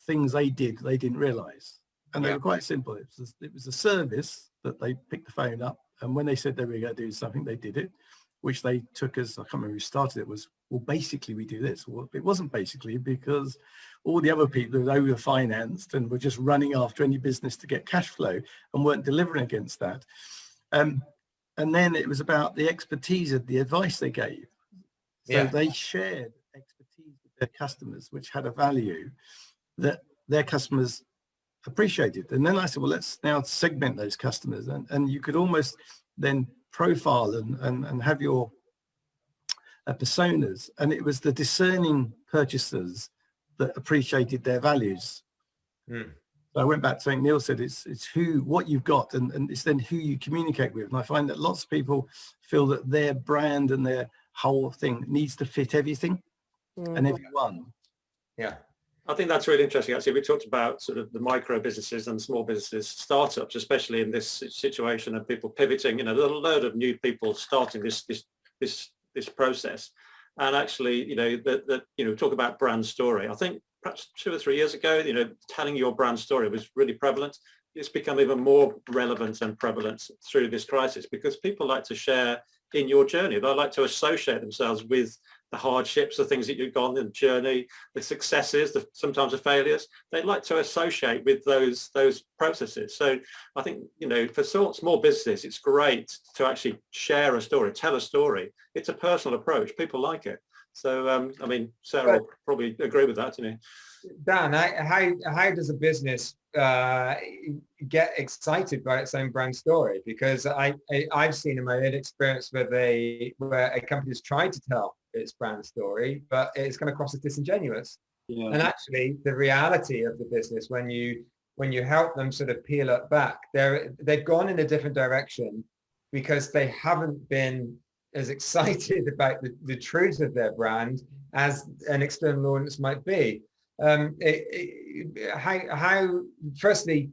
S3: things they didn't realize. And they were quite simple. It was a service that they picked the phone up, and when they said they were going to do something, they did it, which they took as, I can't remember who started it, was, well, basically we do this. Well, it wasn't basically, because all the other people were over-financed and were just running after any business to get cash flow and weren't delivering against that. And then it was about the expertise of the advice they gave. So they shared expertise with their customers, which had a value that their customers appreciated. And then I said, well, let's now segment those customers. And you could almost then profile and have your personas. And it was the discerning purchasers that appreciated their values. So I went back to something Neil said, it's what you've got, and it's then who you communicate with. And I find that lots of people feel that their brand and their whole thing needs to fit everything and everyone.
S6: Yeah. I think that's really interesting. Actually, we talked about sort of the micro businesses and small businesses, startups, especially in this situation of people pivoting. There's a load of new people starting this process. And actually, talk about brand story. I think perhaps 2 or 3 years ago, telling your brand story was really prevalent. It's become even more relevant and prevalent through this crisis, because people like to share in your journey. They like to associate themselves with the hardships, the things that you've gone on the journey, the successes, sometimes the failures. They like to associate with those processes. So I think, for small businesses, it's great to actually share a story, tell a story. It's a personal approach. People like it. So, Sarah will probably agree with that,
S2: Dan, how does a business get excited by its own brand story? Because I've seen in my own experience where a company has tried to tell its brand story, but it's come across as disingenuous. And actually, the reality of the business, when you help them sort of peel it back, they've gone in a different direction because they haven't been as excited about the truth of their brand as an external audience might be. Firstly,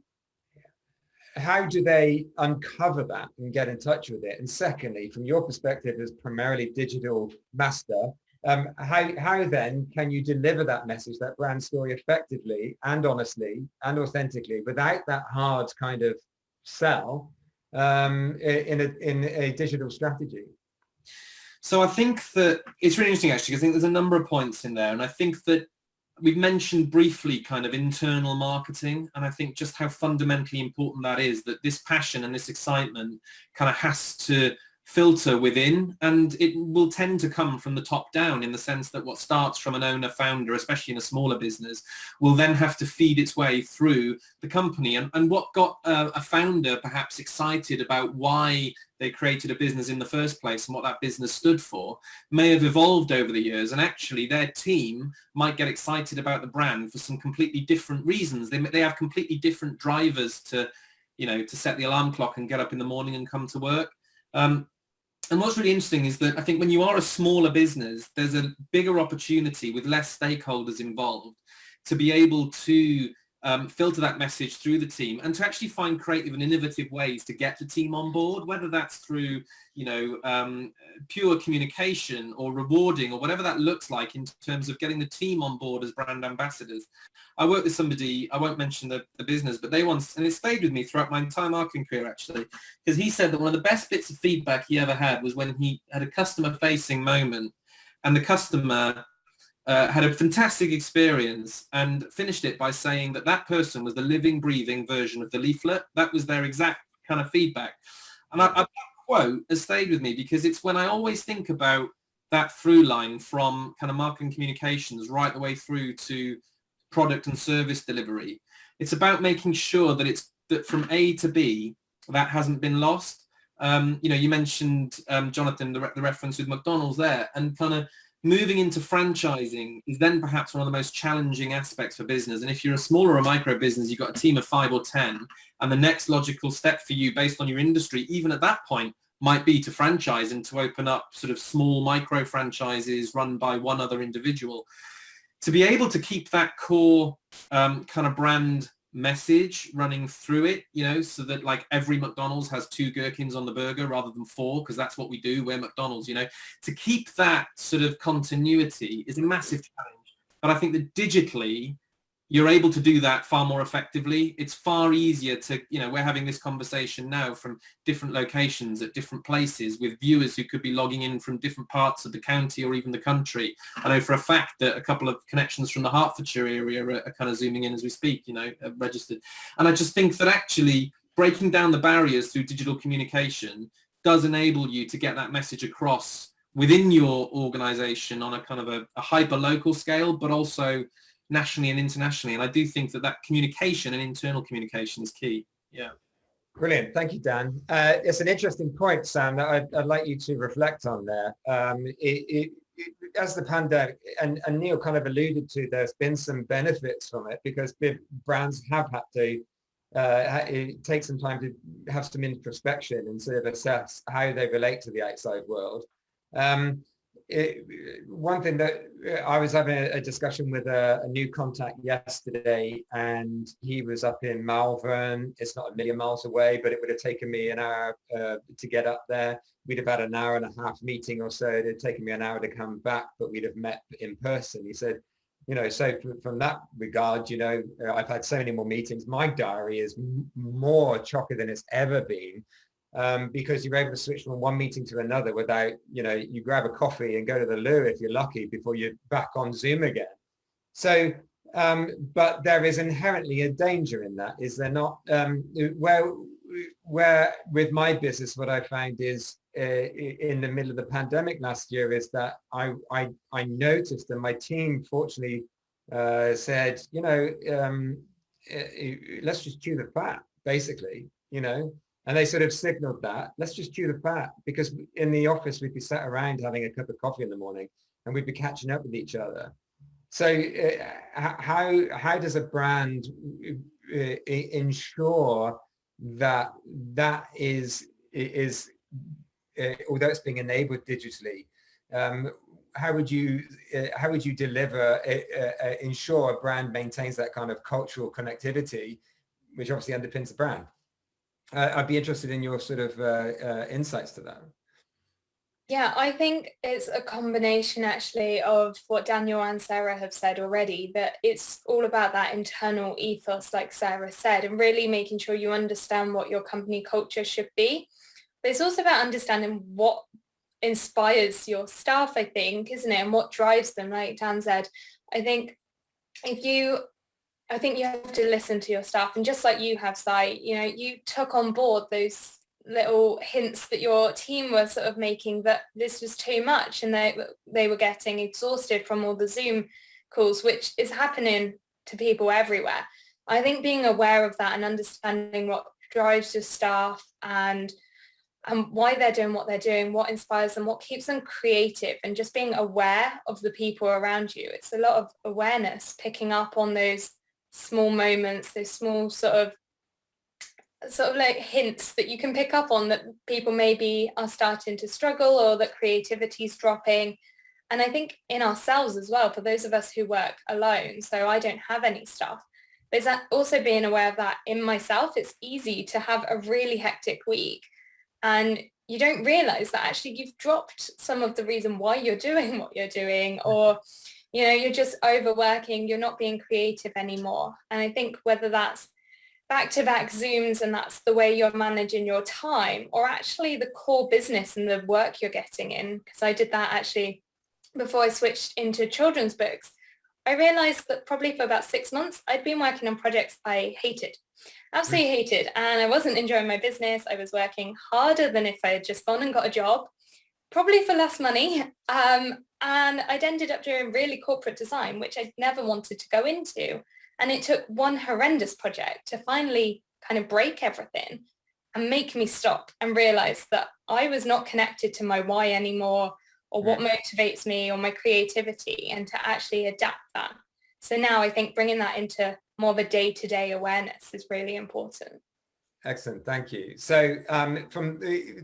S2: how do they uncover that and get in touch with it? And secondly, from your perspective as primarily digital master, how then can you deliver that message, that brand story, effectively and honestly and authentically without that hard kind of sell in a digital strategy?
S1: So I think that it's really interesting, actually. I think there's a number of points in there, and I think that we've mentioned briefly kind of internal marketing, and I think just how fundamentally important that is, that this passion and this excitement kind of has to filter within, and it will tend to come from the top down, in the sense that what starts from an owner founder, especially in a smaller business, will then have to feed its way through the company. And what got a founder perhaps excited about why they created a business in the first place and what that business stood for may have evolved over the years, and actually their team might get excited about the brand for some completely different reasons. They have completely different drivers to set the alarm clock and get up in the morning and come to work. And what's really interesting is that I think when you are a smaller business, there's a bigger opportunity with less stakeholders involved to be able to filter that message through the team, and to actually find creative and innovative ways to get the team on board, whether that's through, pure communication or rewarding or whatever that looks like in terms of getting the team on board as brand ambassadors. I worked with somebody, I won't mention the business, but they once, and it stayed with me throughout my entire marketing career actually, because he said that one of the best bits of feedback he ever had was when he had a customer facing moment and the customer had a fantastic experience and finished it by saying that that person was the living, breathing version of the leaflet. That was their exact kind of feedback. And that quote has stayed with me because it's when I always think about that through line from kind of marketing communications right the way through to product and service delivery. It's about making sure that that from A to B, that hasn't been lost. You mentioned, Jonathan, the reference with McDonald's there, and kind of moving into franchising is then perhaps one of the most challenging aspects for business. And if you're a small or a micro business, you've got a team of 5 or 10, and the next logical step for you based on your industry, even at that point, might be to franchise and to open up sort of small micro franchises run by one other individual. To be able to keep that core kind of brand message running through it, so that like every McDonald's has 2 gherkins on the burger rather than 4, because that's what we do, we're McDonald's, to keep that sort of continuity is a massive challenge. But I think that digitally, you're able to do that far more effectively. It's far easier to, we're having this conversation now from different locations at different places with viewers who could be logging in from different parts of the county or even the country. I know for a fact that a couple of connections from the Hertfordshire area are kind of zooming in as we speak, registered. And I just think that actually breaking down the barriers through digital communication does enable you to get that message across within your organization on a kind of a hyper local scale, but also nationally and internationally. And I do think that communication and internal communication is key. Yeah.
S2: Brilliant. Thank you, Dan. It's an interesting point, Sam, that I'd like you to reflect on there. As the pandemic, and Neil kind of alluded to, there's been some benefits from it because brands have had to take some time to have some introspection and sort of assess how they relate to the outside world. One thing that I was having a discussion with a new contact yesterday, and he was up in Malvern. It's not a million miles away, but it would have taken me an hour to get up there. We'd have had an hour and a half meeting or so. It had taken me an hour to come back, but we'd have met in person. He said, so from that regard, I've had so many more meetings. My diary is more chocker than it's ever been. Because you're able to switch from one meeting to another without, you grab a coffee and go to the loo if you're lucky before you're back on Zoom again. So, but there is inherently a danger in that, is there not? Where with my business, what I found is in the middle of the pandemic last year is that I noticed, and my team fortunately said, let's just chew the fat, basically, And they sort of signaled that, let's just chew the fat, because in the office, we'd be sat around having a cup of coffee in the morning and we'd be catching up with each other. So how does a brand ensure that is although it's being enabled digitally, how would you deliver, ensure a brand maintains that kind of cultural connectivity, which obviously underpins the brand? I'd be interested in your sort of insights to that.
S5: Yeah, I think it's a combination actually of what Daniel and Sarah have said already, that it's all about that internal ethos, like Sarah said, and really making sure you understand what your company culture should be. But it's also about understanding what inspires your staff, I think, isn't it? And what drives them, like Dan said. I think you have to listen to your staff, and just like you have, Sai, you took on board those little hints that your team were sort of making that this was too much, and they were getting exhausted from all the Zoom calls, which is happening to people everywhere. I think being aware of that and understanding what drives your staff and why they're doing what they're doing, what inspires them, what keeps them creative, and just being aware of the people around you. It's a lot of awareness, picking up on those small moments, those small sort of like hints that you can pick up on that people maybe are starting to struggle, or that creativity is dropping. And I think in ourselves as well, for those of us who work alone, so I don't have any staff, There's that also being aware of that in myself. It's easy to have a really hectic week and you don't realize that actually you've dropped some of the reason why you're doing what you're doing, or you're just overworking, you're not being creative anymore. And I think whether that's back-to-back Zooms and that's the way you're managing your time, or actually the core business and the work you're getting in, because I did that actually before I switched into children's books, I realized that probably for about 6 months, I'd been working on projects I hated, absolutely hated. And I wasn't enjoying my business. I was working harder than if I had just gone and got a job, probably for less money. And I'd ended up doing really corporate design, which I'd never wanted to go into. And it took one horrendous project to finally kind of break everything and make me stop and realize that I was not connected to my why anymore, or what motivates me, or my creativity, and to actually adapt that. So now I think bringing that into more of a day-to-day awareness is really important.
S2: Excellent, thank you. So from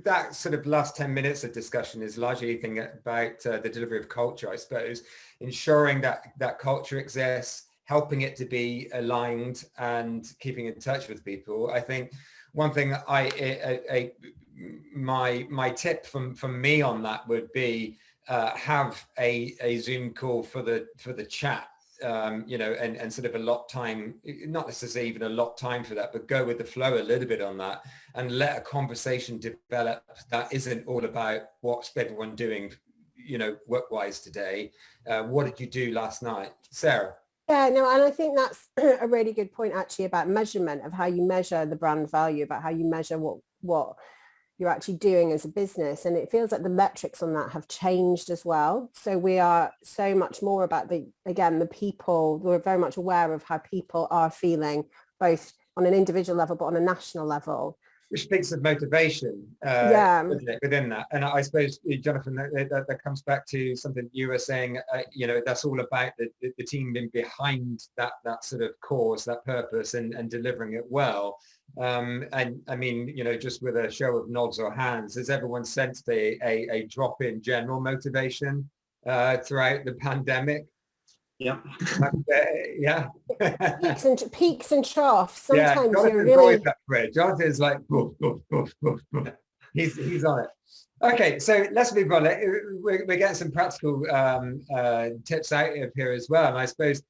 S2: that sort of last 10 minutes of discussion is largely thinking about the delivery of culture, I suppose, ensuring that culture exists, helping it to be aligned and keeping in touch with people. I think one thing my tip from me on that would be have a Zoom call for the chat, and sort of allot time, not necessarily even allot time for that, but go with the flow a little bit on that and let a conversation develop that isn't all about what's everyone doing, work-wise today. What did you do last night? Sarah?
S4: Yeah, no, and I think that's a really good point actually about measurement, of how you measure the brand value, about how you measure what you're actually doing as a business. And it feels like the metrics on that have changed as well. So we are so much more about the people. We're very much aware of how people are feeling, both on an individual level, but on a national level.
S2: Which speaks of motivation within that. And I suppose, Jonathan, that comes back to something you were saying, that's all about the team being behind that sort of cause, that purpose, and delivering it well. And I mean, just with a show of nods or hands, has everyone sensed a drop in general motivation throughout the pandemic?
S1: Yeah.
S2: Yeah.
S4: peaks and troughs. Sometimes
S2: Jonathan's
S4: you're
S2: always
S4: really...
S2: that way. Jonathan's like, boof, boof, boof, boof, boof. He's on it. Okay, so let's move on. We're getting some practical tips out of here as well. And I suppose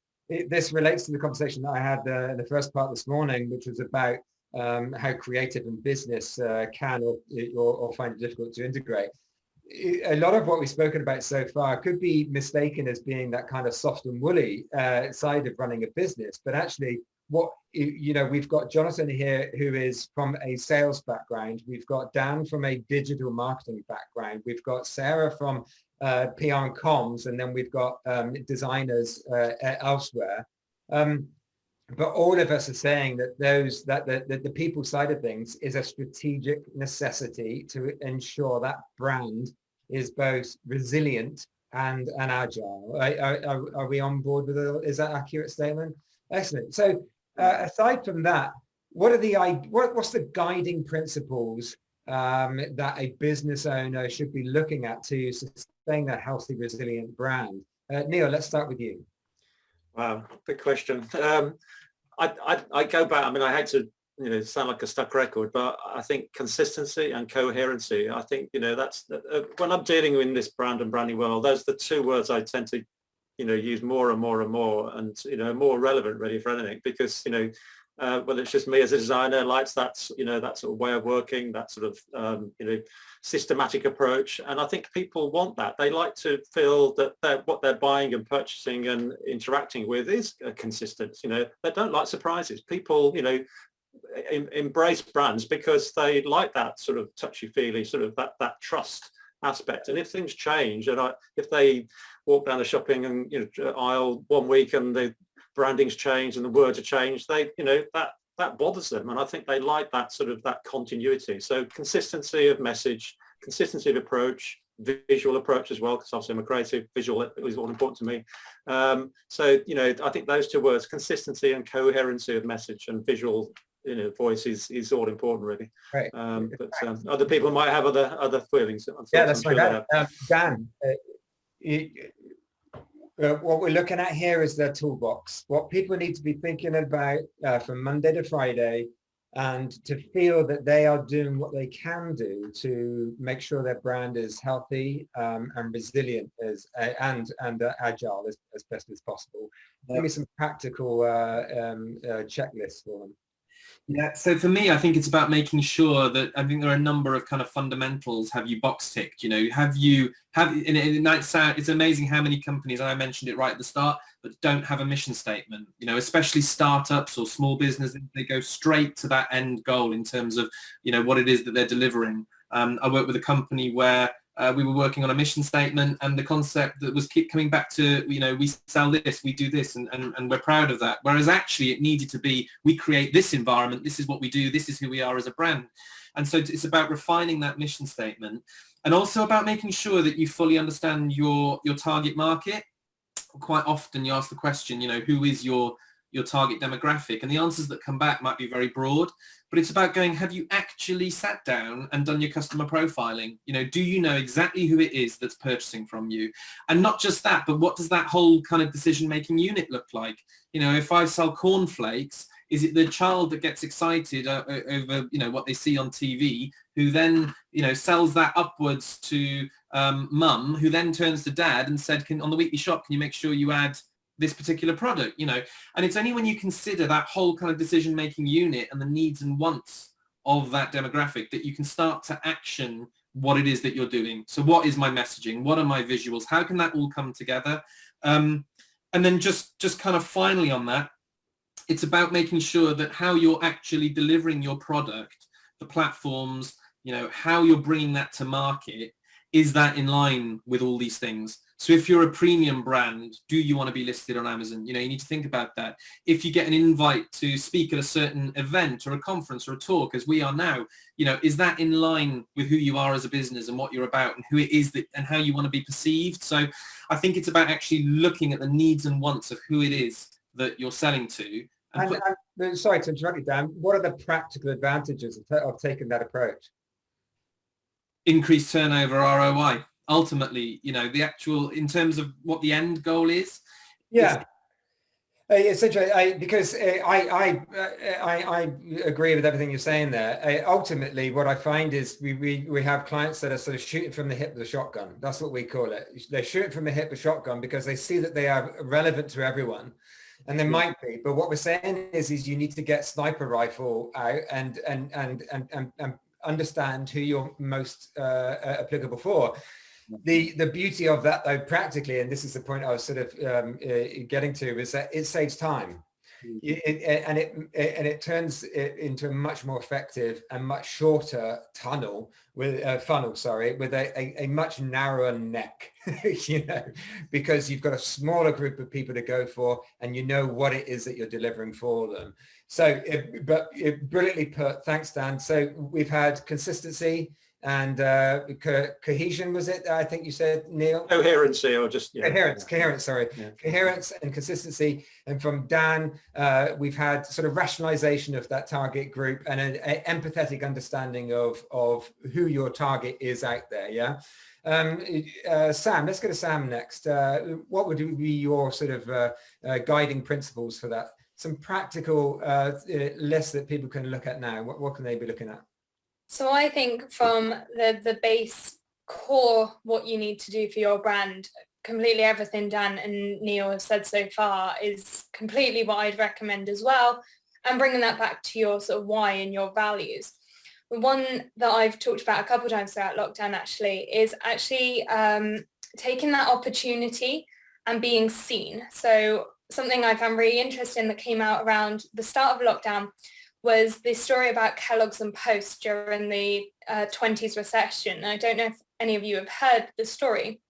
S2: this relates to the conversation that I had in the first part this morning, which was about how creative and business can or find it difficult to integrate. A lot of what we've spoken about so far could be mistaken as being that kind of soft and woolly side of running a business, but actually we've got Jonathan here, who is from a sales background. We've got Dan from a digital marketing background. We've got Sarah from PR and comms, and then we've got designers elsewhere. But all of us are saying that the people side of things is a strategic necessity to ensure that brand is both resilient and agile. Are we on board with it? Is that an accurate statement? Excellent. So aside from that, what's the guiding principles that a business owner should be looking at to sustain a healthy, resilient brand? Neil, let's start with you.
S6: Wow, big question. I go back. I mean, I hate to sound like a stuck record, but I think consistency and coherency. I think that's when I'm dealing in this brand and branding world, those are the two words I tend to use more and more and more, and more relevant really for anything, because whether it's just me as a designer likes that that sort of way of working, that sort of systematic approach, and I think people want that. They like to feel that what they're buying and purchasing and interacting with is consistent. They don't like surprises. People embrace brands because they like that sort of touchy-feely, sort of that trust aspect. And if things change, and if they walk down the shopping and aisle one week and the branding's changed and the words are changed, they that bothers them, and I think they like that sort of that continuity. So consistency of message, consistency of approach, visual approach as well, because obviously I'm a creative. Visual is all important to me. So I think those two words, consistency and coherency of message and visual voice is all important really.
S2: Right.
S6: But other people might have other feelings.
S2: Yeah, that's my bad. Dan, what we're looking at here is their toolbox. What people need to be thinking about from Monday to Friday, and to feel that they are doing what they can do to make sure their brand is healthy and resilient and agile as best as possible. Give me some practical checklists for them.
S1: Yeah, so for me, I think it's about making sure that I think there are a number of kind of fundamentals. Have you box ticked? You know, and it might sound, it's amazing how many companies, and I mentioned it right at the start, but don't have a mission statement. You know, especially startups or small businesses, they go straight to that end goal in terms of, you know, what it is that they're delivering. I work with a company where we were working on a mission statement, and the concept that was keep coming back to, you know, we sell this, we do this, and we're proud of that. Whereas actually it needed to be, we create this environment, this is what we do, this is who we are as a brand. And so it's about refining that mission statement, and also about making sure that you fully understand your target market. Quite often you ask the question, you know, who is your target demographic? And the answers that come back might be very broad, but it's about going, have you actually sat down and done your customer profiling? You know, do you know exactly who it is that's purchasing from you? And not just that, but what does that whole kind of decision-making unit look like? You know, if I sell cornflakes, is it the child that gets excited over, you know, what they see on TV, who then, you know, sells that upwards to mum, who then turns to dad and said, on the weekly shop, can you make sure you add this particular product, you know? And it's only when you consider that whole kind of decision-making unit and the needs and wants of that demographic that you can start to action what it is that you're doing. So what is my messaging? What are my visuals? How can that all come together? And then just kind of finally on that, it's about making sure that how you're actually delivering your product, the platforms, you know, how you're bringing that to market, is that in line with all these things? So if you're a premium brand, do you want to be listed on Amazon? You know, you need to think about that. If you get an invite to speak at a certain event or a conference or a talk, as we are now, you know, is that in line with who you are as a business and what you're about and who it is that and how you want to be perceived? So I think it's about actually looking at the needs and wants of who it is that you're selling to.
S2: And sorry to interrupt you, Dan. What are the practical advantages of taking that approach?
S1: Increased turnover, ROI. Ultimately, you know, the actual, in terms of what the end goal is.
S2: Yeah. It's interesting because I agree with everything you're saying there. Ultimately, what I find is we have clients that are sort of shooting from the hip with a shotgun. That's what we call it. They're shooting from the hip with a shotgun because they see that they are relevant to everyone. And there might be, but what we're saying is you need to get sniper rifle out and understand who you're most applicable for. The beauty of that, though, practically, and this is the point I was sort of getting to, is that it saves time. It turns it into a much more effective and much shorter funnel with a much narrower neck, you know, because you've got a smaller group of people to go for, and you know what it is that you're delivering for them. So, brilliantly put. Thanks, Dan. So we've had consistency and cohesion, was it? I think you said, Neil?
S6: Coherency, or just... Yeah.
S2: Coherence, sorry. Yeah. Coherence and consistency. And from Dan, we've had sort of rationalization of that target group and an empathetic understanding of who your target is out there, yeah? Sam, let's go to Sam next. What would be your sort of guiding principles for that? Some practical lists that people can look at now. What can they be looking at?
S5: So I think from the base core, what you need to do for your brand, completely everything Dan and Neil have said so far is completely what I'd recommend as well. And bringing that back to your sort of why and your values. The one that I've talked about a couple of times throughout lockdown actually is actually taking that opportunity and being seen. So something I found really interesting that came out around the start of lockdown was the story about Kellogg's and Post during the 20s recession. I don't know if any of you have heard the story,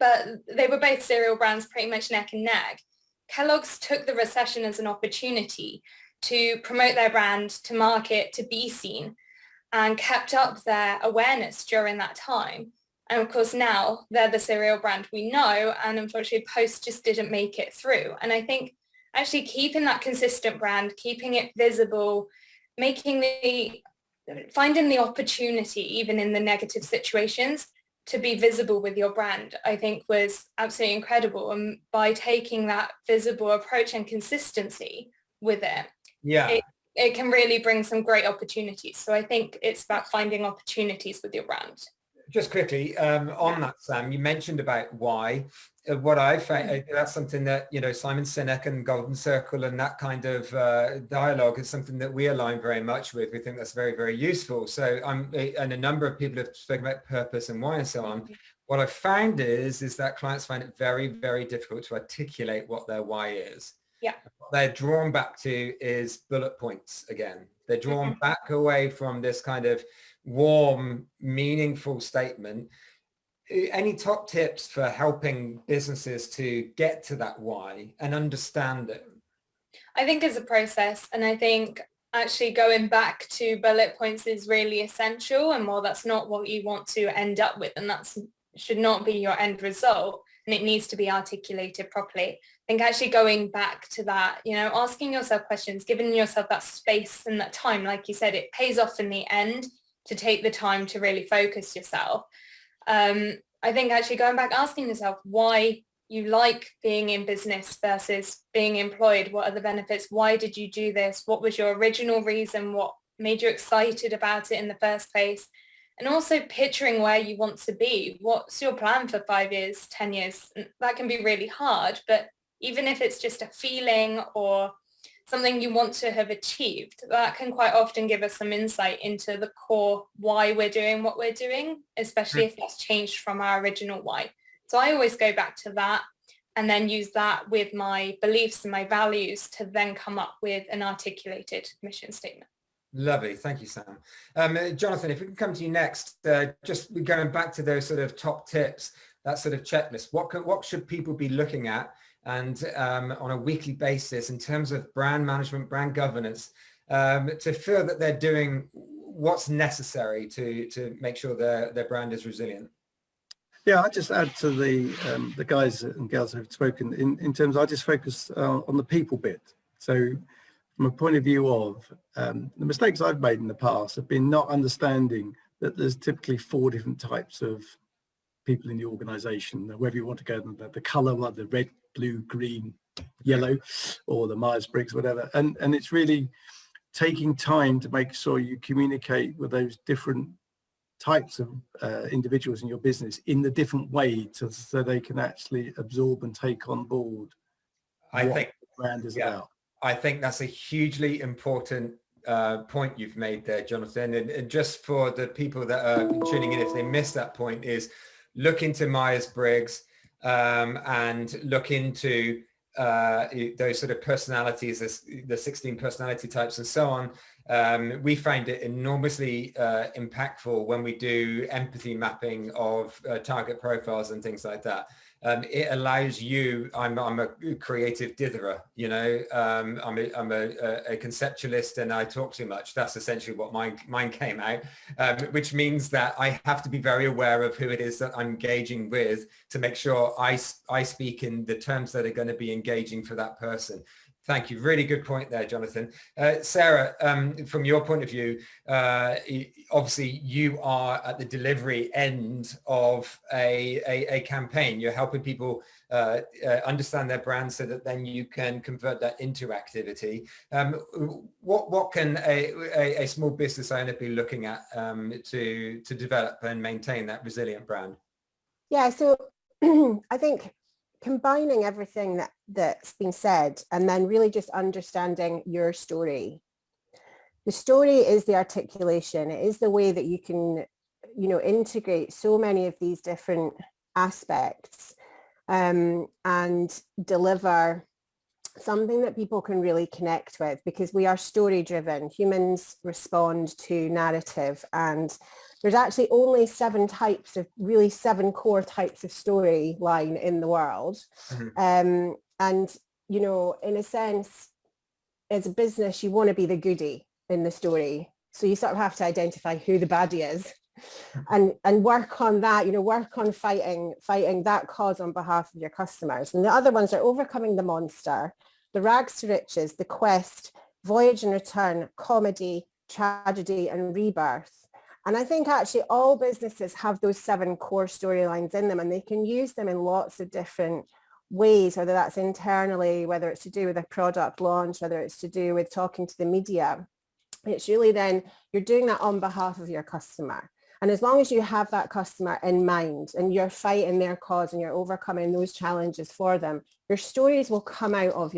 S5: but they were both cereal brands pretty much neck and neck. Kellogg's took the recession as an opportunity to promote their brand, to market, to be seen, and kept up their awareness during that time. And of course now they're the cereal brand we know, and unfortunately Post just didn't make it through. And I think actually keeping that consistent brand, keeping it visible, finding the opportunity even in the negative situations, to be visible with your brand, I think was absolutely incredible. And by taking that visible approach and consistency with it,
S2: Yeah.
S5: it can really bring some great opportunities. So I think it's about finding opportunities with your brand.
S2: Just quickly on that, Sam, you mentioned about why. What I found, that's something that, you know, Simon Sinek and Golden Circle and that kind of dialogue is something that we align very much with. We think that's very, very useful. So and a number of people have spoken about purpose and why and so on. What I've found is that clients find it very, very difficult to articulate what their why is.
S5: Yeah.
S2: What they're drawn back to is bullet points again. They're drawn back away from this kind of warm, meaningful statement. Any top tips for helping businesses to get to that why and understand it?
S5: I think it's a process, and I think actually going back to bullet points is really essential. And while that's not what you want to end up with, and that should not be your end result, and it needs to be articulated properly, I think actually going back to that, you know, asking yourself questions, giving yourself that space and that time, like you said, it pays off in the end to take the time to really focus yourself. I think actually going back, asking yourself why you like being in business versus being employed. What are the benefits? Why did you do this? What was your original reason? What made you excited about it in the first place? And also picturing where you want to be. What's your plan for 5 years, 10 years? That can be really hard, but even if it's just a feeling or something you want to have achieved, that can quite often give us some insight into the core why we're doing what we're doing, especially if that's changed from our original why. So I always go back to that and then use that with my beliefs and my values to then come up with an articulated mission statement.
S2: Lovely. Thank you, Sam. Jonathan, if we can come to you next, just going back to those sort of top tips, that sort of checklist, what should people be looking at and on a weekly basis in terms of brand management, brand governance, to feel that they're doing what's necessary to make sure their brand is resilient?
S3: Yeah, I just add to the guys and girls who have spoken in terms, I just focus on the people bit. So from a point of view of the mistakes I've made in the past have been not understanding that there's typically 4 different types of people in the organization, whether you want to go the color, like the red, blue, green, yellow, or the Myers-Briggs, whatever. And it's really taking time to make sure you communicate with those different types of individuals in your business in the different way so they can actually absorb and take on board what the brand is about.
S2: I think that's a hugely important point you've made there, Jonathan. And just for the people that are tuning in, if they missed that point, is look into Myers-Briggs and look into those sort of personalities, the 16 personality types and so on. We find it enormously impactful when we do empathy mapping of target profiles and things like that. It allows you, I'm a creative ditherer, you know, I'm a conceptualist and I talk too much. That's essentially what mine came out, which means that I have to be very aware of who it is that I'm engaging with to make sure I speak in the terms that are going to be engaging for that person. Thank you. Really good point there, Jonathan. Sarah, from your point of view, obviously you are at the delivery end of a campaign. You're helping people understand their brand so that then you can convert that into activity. What can a small business owner be looking at to develop and maintain that resilient brand?
S4: Yeah, so I think combining everything that's been said and then really just understanding your story. The story is the articulation. It is the way that you can, you know, integrate so many of these different aspects and deliver something that people can really connect with, because we are story driven. Humans respond to narrative, and there's actually only 7 core types of storyline in the world. Mm-hmm. And, you know, in a sense, as a business, you want to be the goodie in the story. So you sort of have to identify who the baddie is and work on that, you know, work on fighting that cause on behalf of your customers. And the other ones are overcoming the monster, the rags to riches, the quest, voyage and return, comedy, tragedy and rebirth. And I think actually all businesses have those 7 core storylines in them, and they can use them in lots of different ways, whether that's internally, whether it's to do with a product launch, whether it's to do with talking to the media. It's really then you're doing that on behalf of your customer. And as long as you have that customer in mind and you're fighting their cause and you're overcoming those challenges for them, your stories will come out of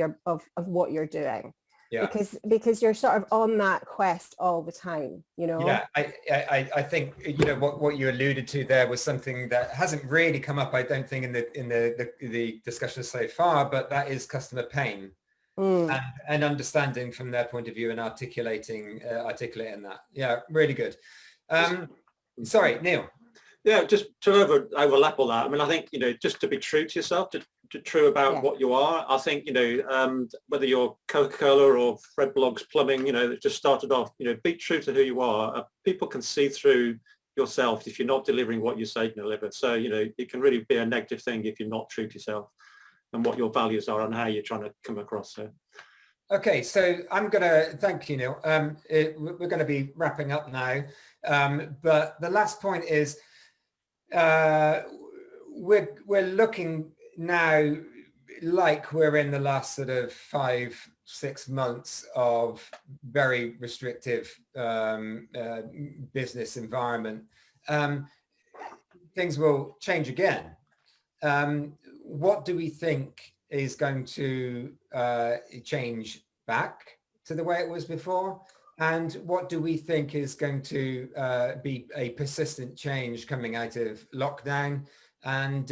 S4: what you're doing. Yeah. Because you're sort of on that quest all the time, you know.
S2: Yeah, I think, you know, what you alluded to there was something that hasn't really come up, I don't think, in the discussion so far, but that is customer pain. And understanding from their point of view and articulating that. Yeah, really good. Sorry, Neil.
S6: Yeah, just to overlap all that. I mean, I think, you know, just to be true to yourself, to true about what you are. I think, you know, whether you're Coca-Cola or Fred Blogg's Plumbing, you know, that just started off, you know, be true to who you are. People can see through yourself if you're not delivering what you say you can deliver. So, you know, it can really be a negative thing if you're not true to yourself and what your values are and how you're trying to come across. So.
S2: Okay, so I'm going to thank you, Neil. We're going to be wrapping up now, but the last point is we're looking now like we're in the last sort of 5-6 months of very restrictive business environment. Things will change again. What do we think is going to change back to the way it was before? And what do we think is going to be a persistent change coming out of lockdown? And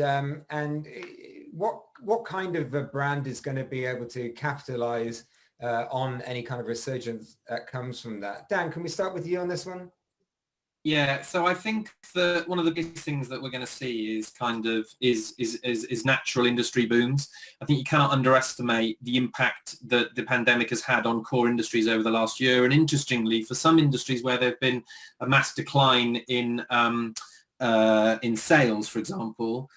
S2: what kind of a brand is going to be able to capitalize on any kind of resurgence that comes from that? Dan, can we start with you on this one?
S1: Yeah, so I think that one of the biggest things that we're going to see is kind of is natural industry booms. I think you cannot underestimate the impact that the pandemic has had on core industries over the last year. And interestingly, for some industries where there's been a mass decline in sales, for example,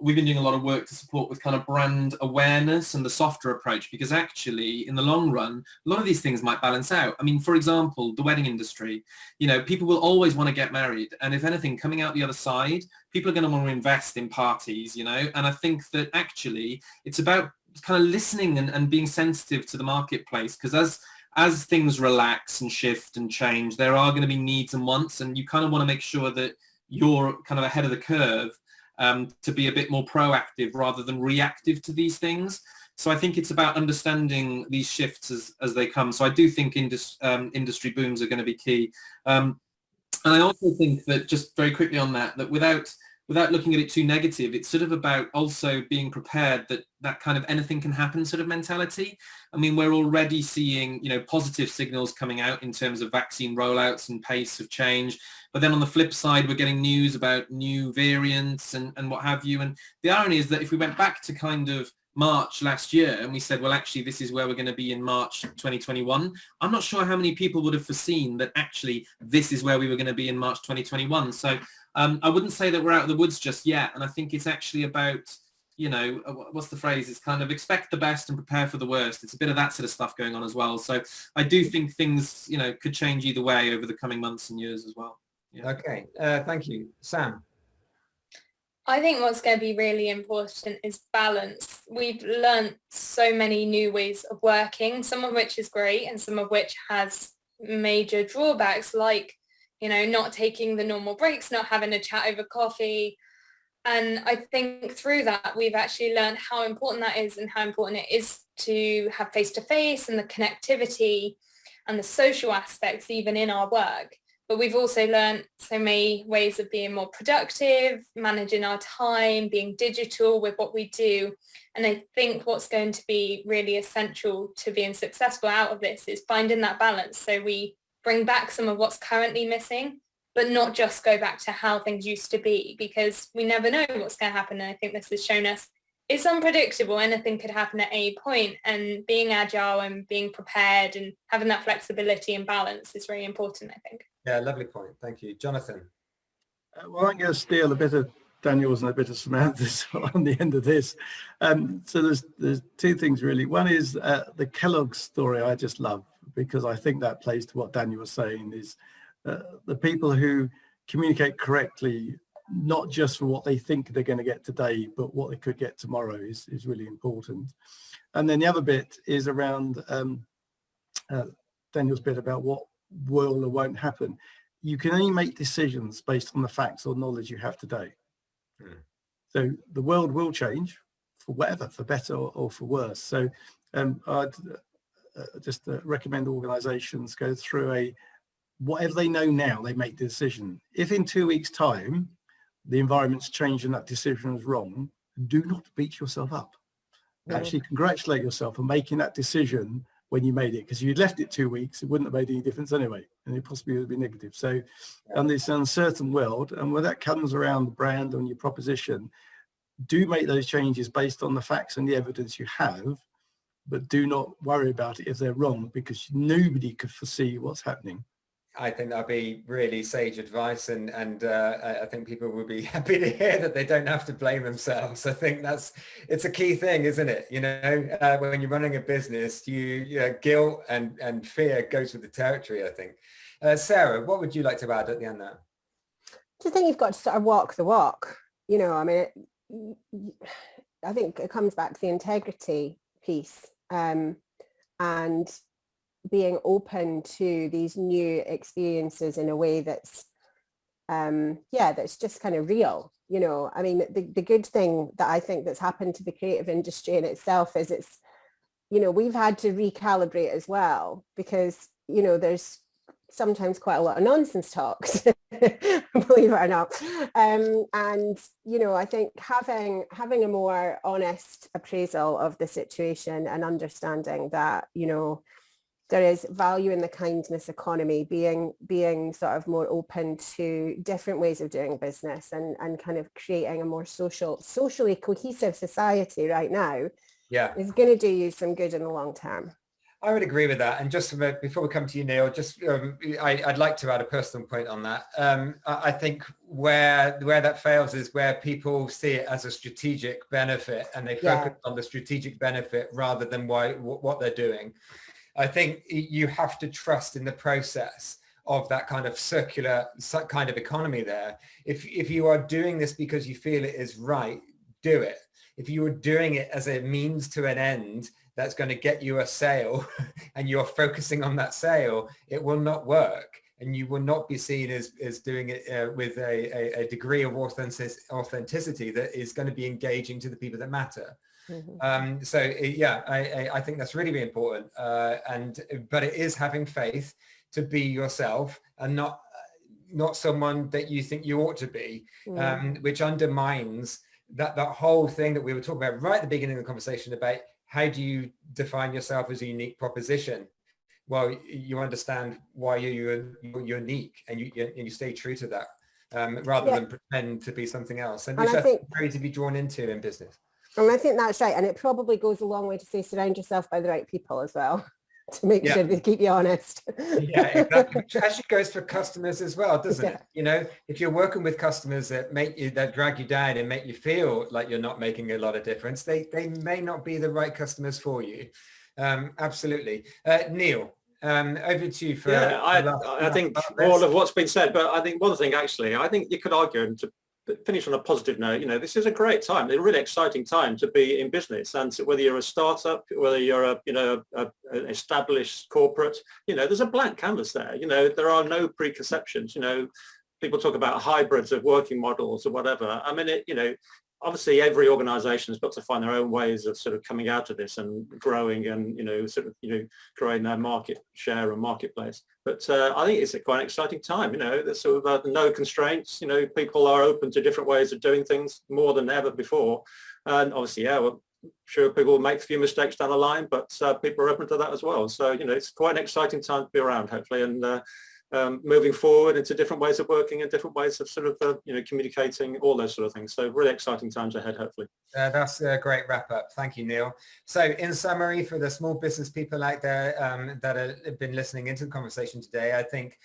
S1: we've been doing a lot of work to support with kind of brand awareness and the softer approach, because actually in the long run, a lot of these things might balance out. I mean, for example, the wedding industry, you know, people will always want to get married. And if anything, coming out the other side, people are going to want to invest in parties, you know, and I think that actually it's about kind of listening and being sensitive to the marketplace, because as things relax and shift and change, there are going to be needs and wants, and you kind of want to make sure that you're kind of ahead of the curve to be a bit more proactive rather than reactive to these things. So I think it's about understanding these shifts as they come. So I do think industry booms are going to be key. And I also think that, just very quickly on that without looking at it too negative, it's sort of about also being prepared that kind of anything can happen sort of mentality. I mean, we're already seeing, you know, positive signals coming out in terms of vaccine rollouts and pace of change. But then on the flip side, we're getting news about new variants and what have you. And the irony is that if we went back to kind of March last year and we said, well, actually, this is where we're going to be in March 2021, I'm not sure how many people would have foreseen that actually this is where we were going to be in March 2021. So I wouldn't say that we're out of the woods just yet. And I think it's actually about, you know, what's the phrase? It's kind of expect the best and prepare for the worst. It's a bit of that sort of stuff going on as well. So I do think things, you know, could change either way over the coming months and years as well. Yeah.
S2: Okay, thank you. Sam?
S5: I think what's going to be really important is balance. We've learned so many new ways of working, some of which is great and some of which has major drawbacks, like, you know, not taking the normal breaks, not having a chat over coffee. And I think through that, we've actually learned how important that is and how important it is to have face-to-face and the connectivity and the social aspects even in our work. But we've also learned so many ways of being more productive, managing our time, being digital with what we do. And I think what's going to be really essential to being successful out of this is finding that balance. So we bring back some of what's currently missing, but not just go back to how things used to be, because we never know what's going to happen. And I think this has shown us it's unpredictable. Anything could happen at any point, and being agile and being prepared and having that flexibility and balance is really important, I think.
S2: Yeah, lovely point. Thank you. Jonathan?
S3: Well, I'm going to steal a bit of Daniel's and a bit of Samantha's on the end of this. So there's two things really. One is the Kellogg's story I just love, because I think that plays to what Daniel was saying, is the people who communicate correctly, not just for what they think they're going to get today, but what they could get tomorrow is really important. And then the other bit is around Daniel's bit about what will or won't happen. You can only make decisions based on the facts or knowledge you have today. So the world will change for whatever, for better or for worse. So I'd just recommend organizations go through whatever they know now, they make the decision. If in 2 weeks' time, the environment's changed and that decision is wrong, do not beat yourself up. Actually congratulate yourself for making that decision when you made it, because if you'd left it 2 weeks, it wouldn't have made any difference anyway, and it possibly would be negative. So in this uncertain world, and when that comes around the brand and your proposition, do make those changes based on the facts and the evidence you have, but do not worry about it if they're wrong, because nobody could foresee what's happening.
S2: I think that'd be really sage advice, and I think people will be happy to hear that they don't have to blame themselves. I think it's a key thing, isn't it? You know, when you're running a business, guilt and fear goes with the territory, I think. Sarah, what would you like to add at the end there?
S4: I think you've got to sort of walk the walk. You know, I mean, I think it comes back to the integrity piece, and being open to these new experiences in a way that's that's just kind of real. You know, I mean, the good thing that I think that's happened to the creative industry in itself is it's, you know, we've had to recalibrate as well, because, you know, there's sometimes quite a lot of nonsense talks, believe it or not. And, you know, I think having a more honest appraisal of the situation and understanding that, you know, there is value in the kindness economy, being sort of more open to different ways of doing business and kind of creating a more socially cohesive society right now is going to do you some good in the long term.
S2: I would agree with that. And just before we come to you, Neil, just I'd like to add a personal point on that. I think where that fails is where people see it as a strategic benefit and they focus on the strategic benefit rather than what they're doing. I think you have to trust in the process of that kind of circular kind of economy there. If you are doing this because you feel it is right, do it. If you are doing it as a means to an end that's going to get you a sale and you're focusing on that sale, it will not work. And you will not be seen as doing it with a degree of authenticity that is going to be engaging to the people that matter. So I think that's really, really important. But it is having faith to be yourself and not someone that you think you ought to be, which undermines that whole thing that we were talking about right at the beginning of the conversation about how do you define yourself as a unique proposition? Well, you understand why you're unique and you stay true to that rather than pretend to be something else. And which I think very to be drawn into in business.
S4: And I think that's right. And it probably goes a long way to say surround yourself by the right people as well, to make sure they keep you honest.
S2: Yeah, exactly. Which actually goes for customers as well, doesn't it? You know, if you're working with customers that drag you down and make you feel like you're not making a lot of difference, they may not be the right customers for you. Absolutely. Neil, over to you for
S6: I think all of what's been said, but I think one thing actually, I think you could argue, and to finish on a positive note, you know, this is a great time, a really exciting time to be in business. And so whether you're a startup, whether you're an established corporate, you know, there's a blank canvas there. You know, there are no preconceptions. You know, people talk about hybrids of working models or whatever. I mean, you know, obviously every organization has got to find their own ways of sort of coming out of this and growing and, you know, sort of, you know, growing their market share and marketplace. But I think it's quite an exciting time. You know, there's sort of no constraints. You know, people are open to different ways of doing things more than ever before. And obviously, well, sure, people will make a few mistakes down the line, but people are open to that as well. So, you know, it's quite an exciting time to be around, hopefully, and moving forward into different ways of working and different ways of sort of, you know, communicating, all those sort of things. So really exciting times ahead, hopefully.
S2: That's a great wrap up. Thank you, Neil. So in summary, for the small business people out there that have been listening into the conversation today, I think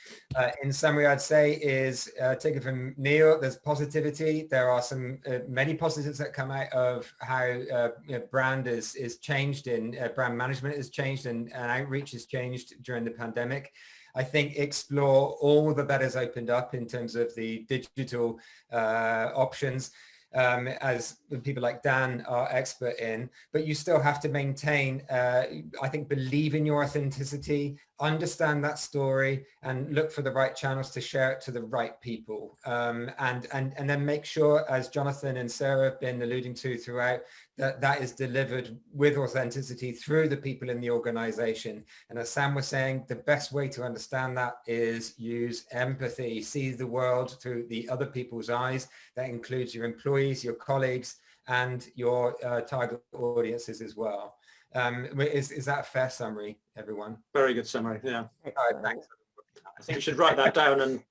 S2: in summary, I'd say is take it from Neil, there's positivity. There are some many positives that come out of how brand is changed and brand management has changed and outreach has changed during the pandemic. I think Explore, all the betters opened up in terms of the digital options, as people like Dan are expert in, but you still have to maintain, I think, believe in your authenticity, understand that story, and look for the right channels to share it to the right people. And then make sure, as Jonathan and Sarah have been alluding to throughout, that is delivered with authenticity through the people in the organization. And as Sam was saying, the best way to understand that is use empathy, see the world through the other people's eyes. That includes your employees, your colleagues, and your target audiences as well. Is that a fair summary, everyone?
S6: Very good summary, yeah.
S2: All right, thanks.
S6: I think you should write that down and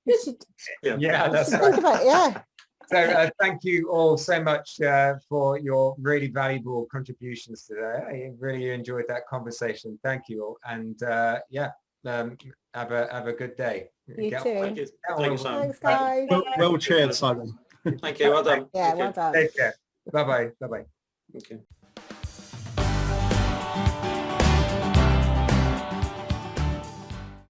S2: Yeah, that's
S4: Think
S2: right.
S4: about, yeah.
S2: So thank you all so much for your really valuable contributions today. I really enjoyed that conversation. Thank you all. And yeah, have a good day.
S4: You
S2: Get-
S4: too.
S6: thank you. Thank you, Simon.
S4: Thanks, guys.
S3: Well chaired, Simon.
S6: Thank you, well done.
S4: Yeah,
S6: Thank you.
S4: well done.
S2: Take care. Bye-bye. Bye-bye.
S6: Thank you.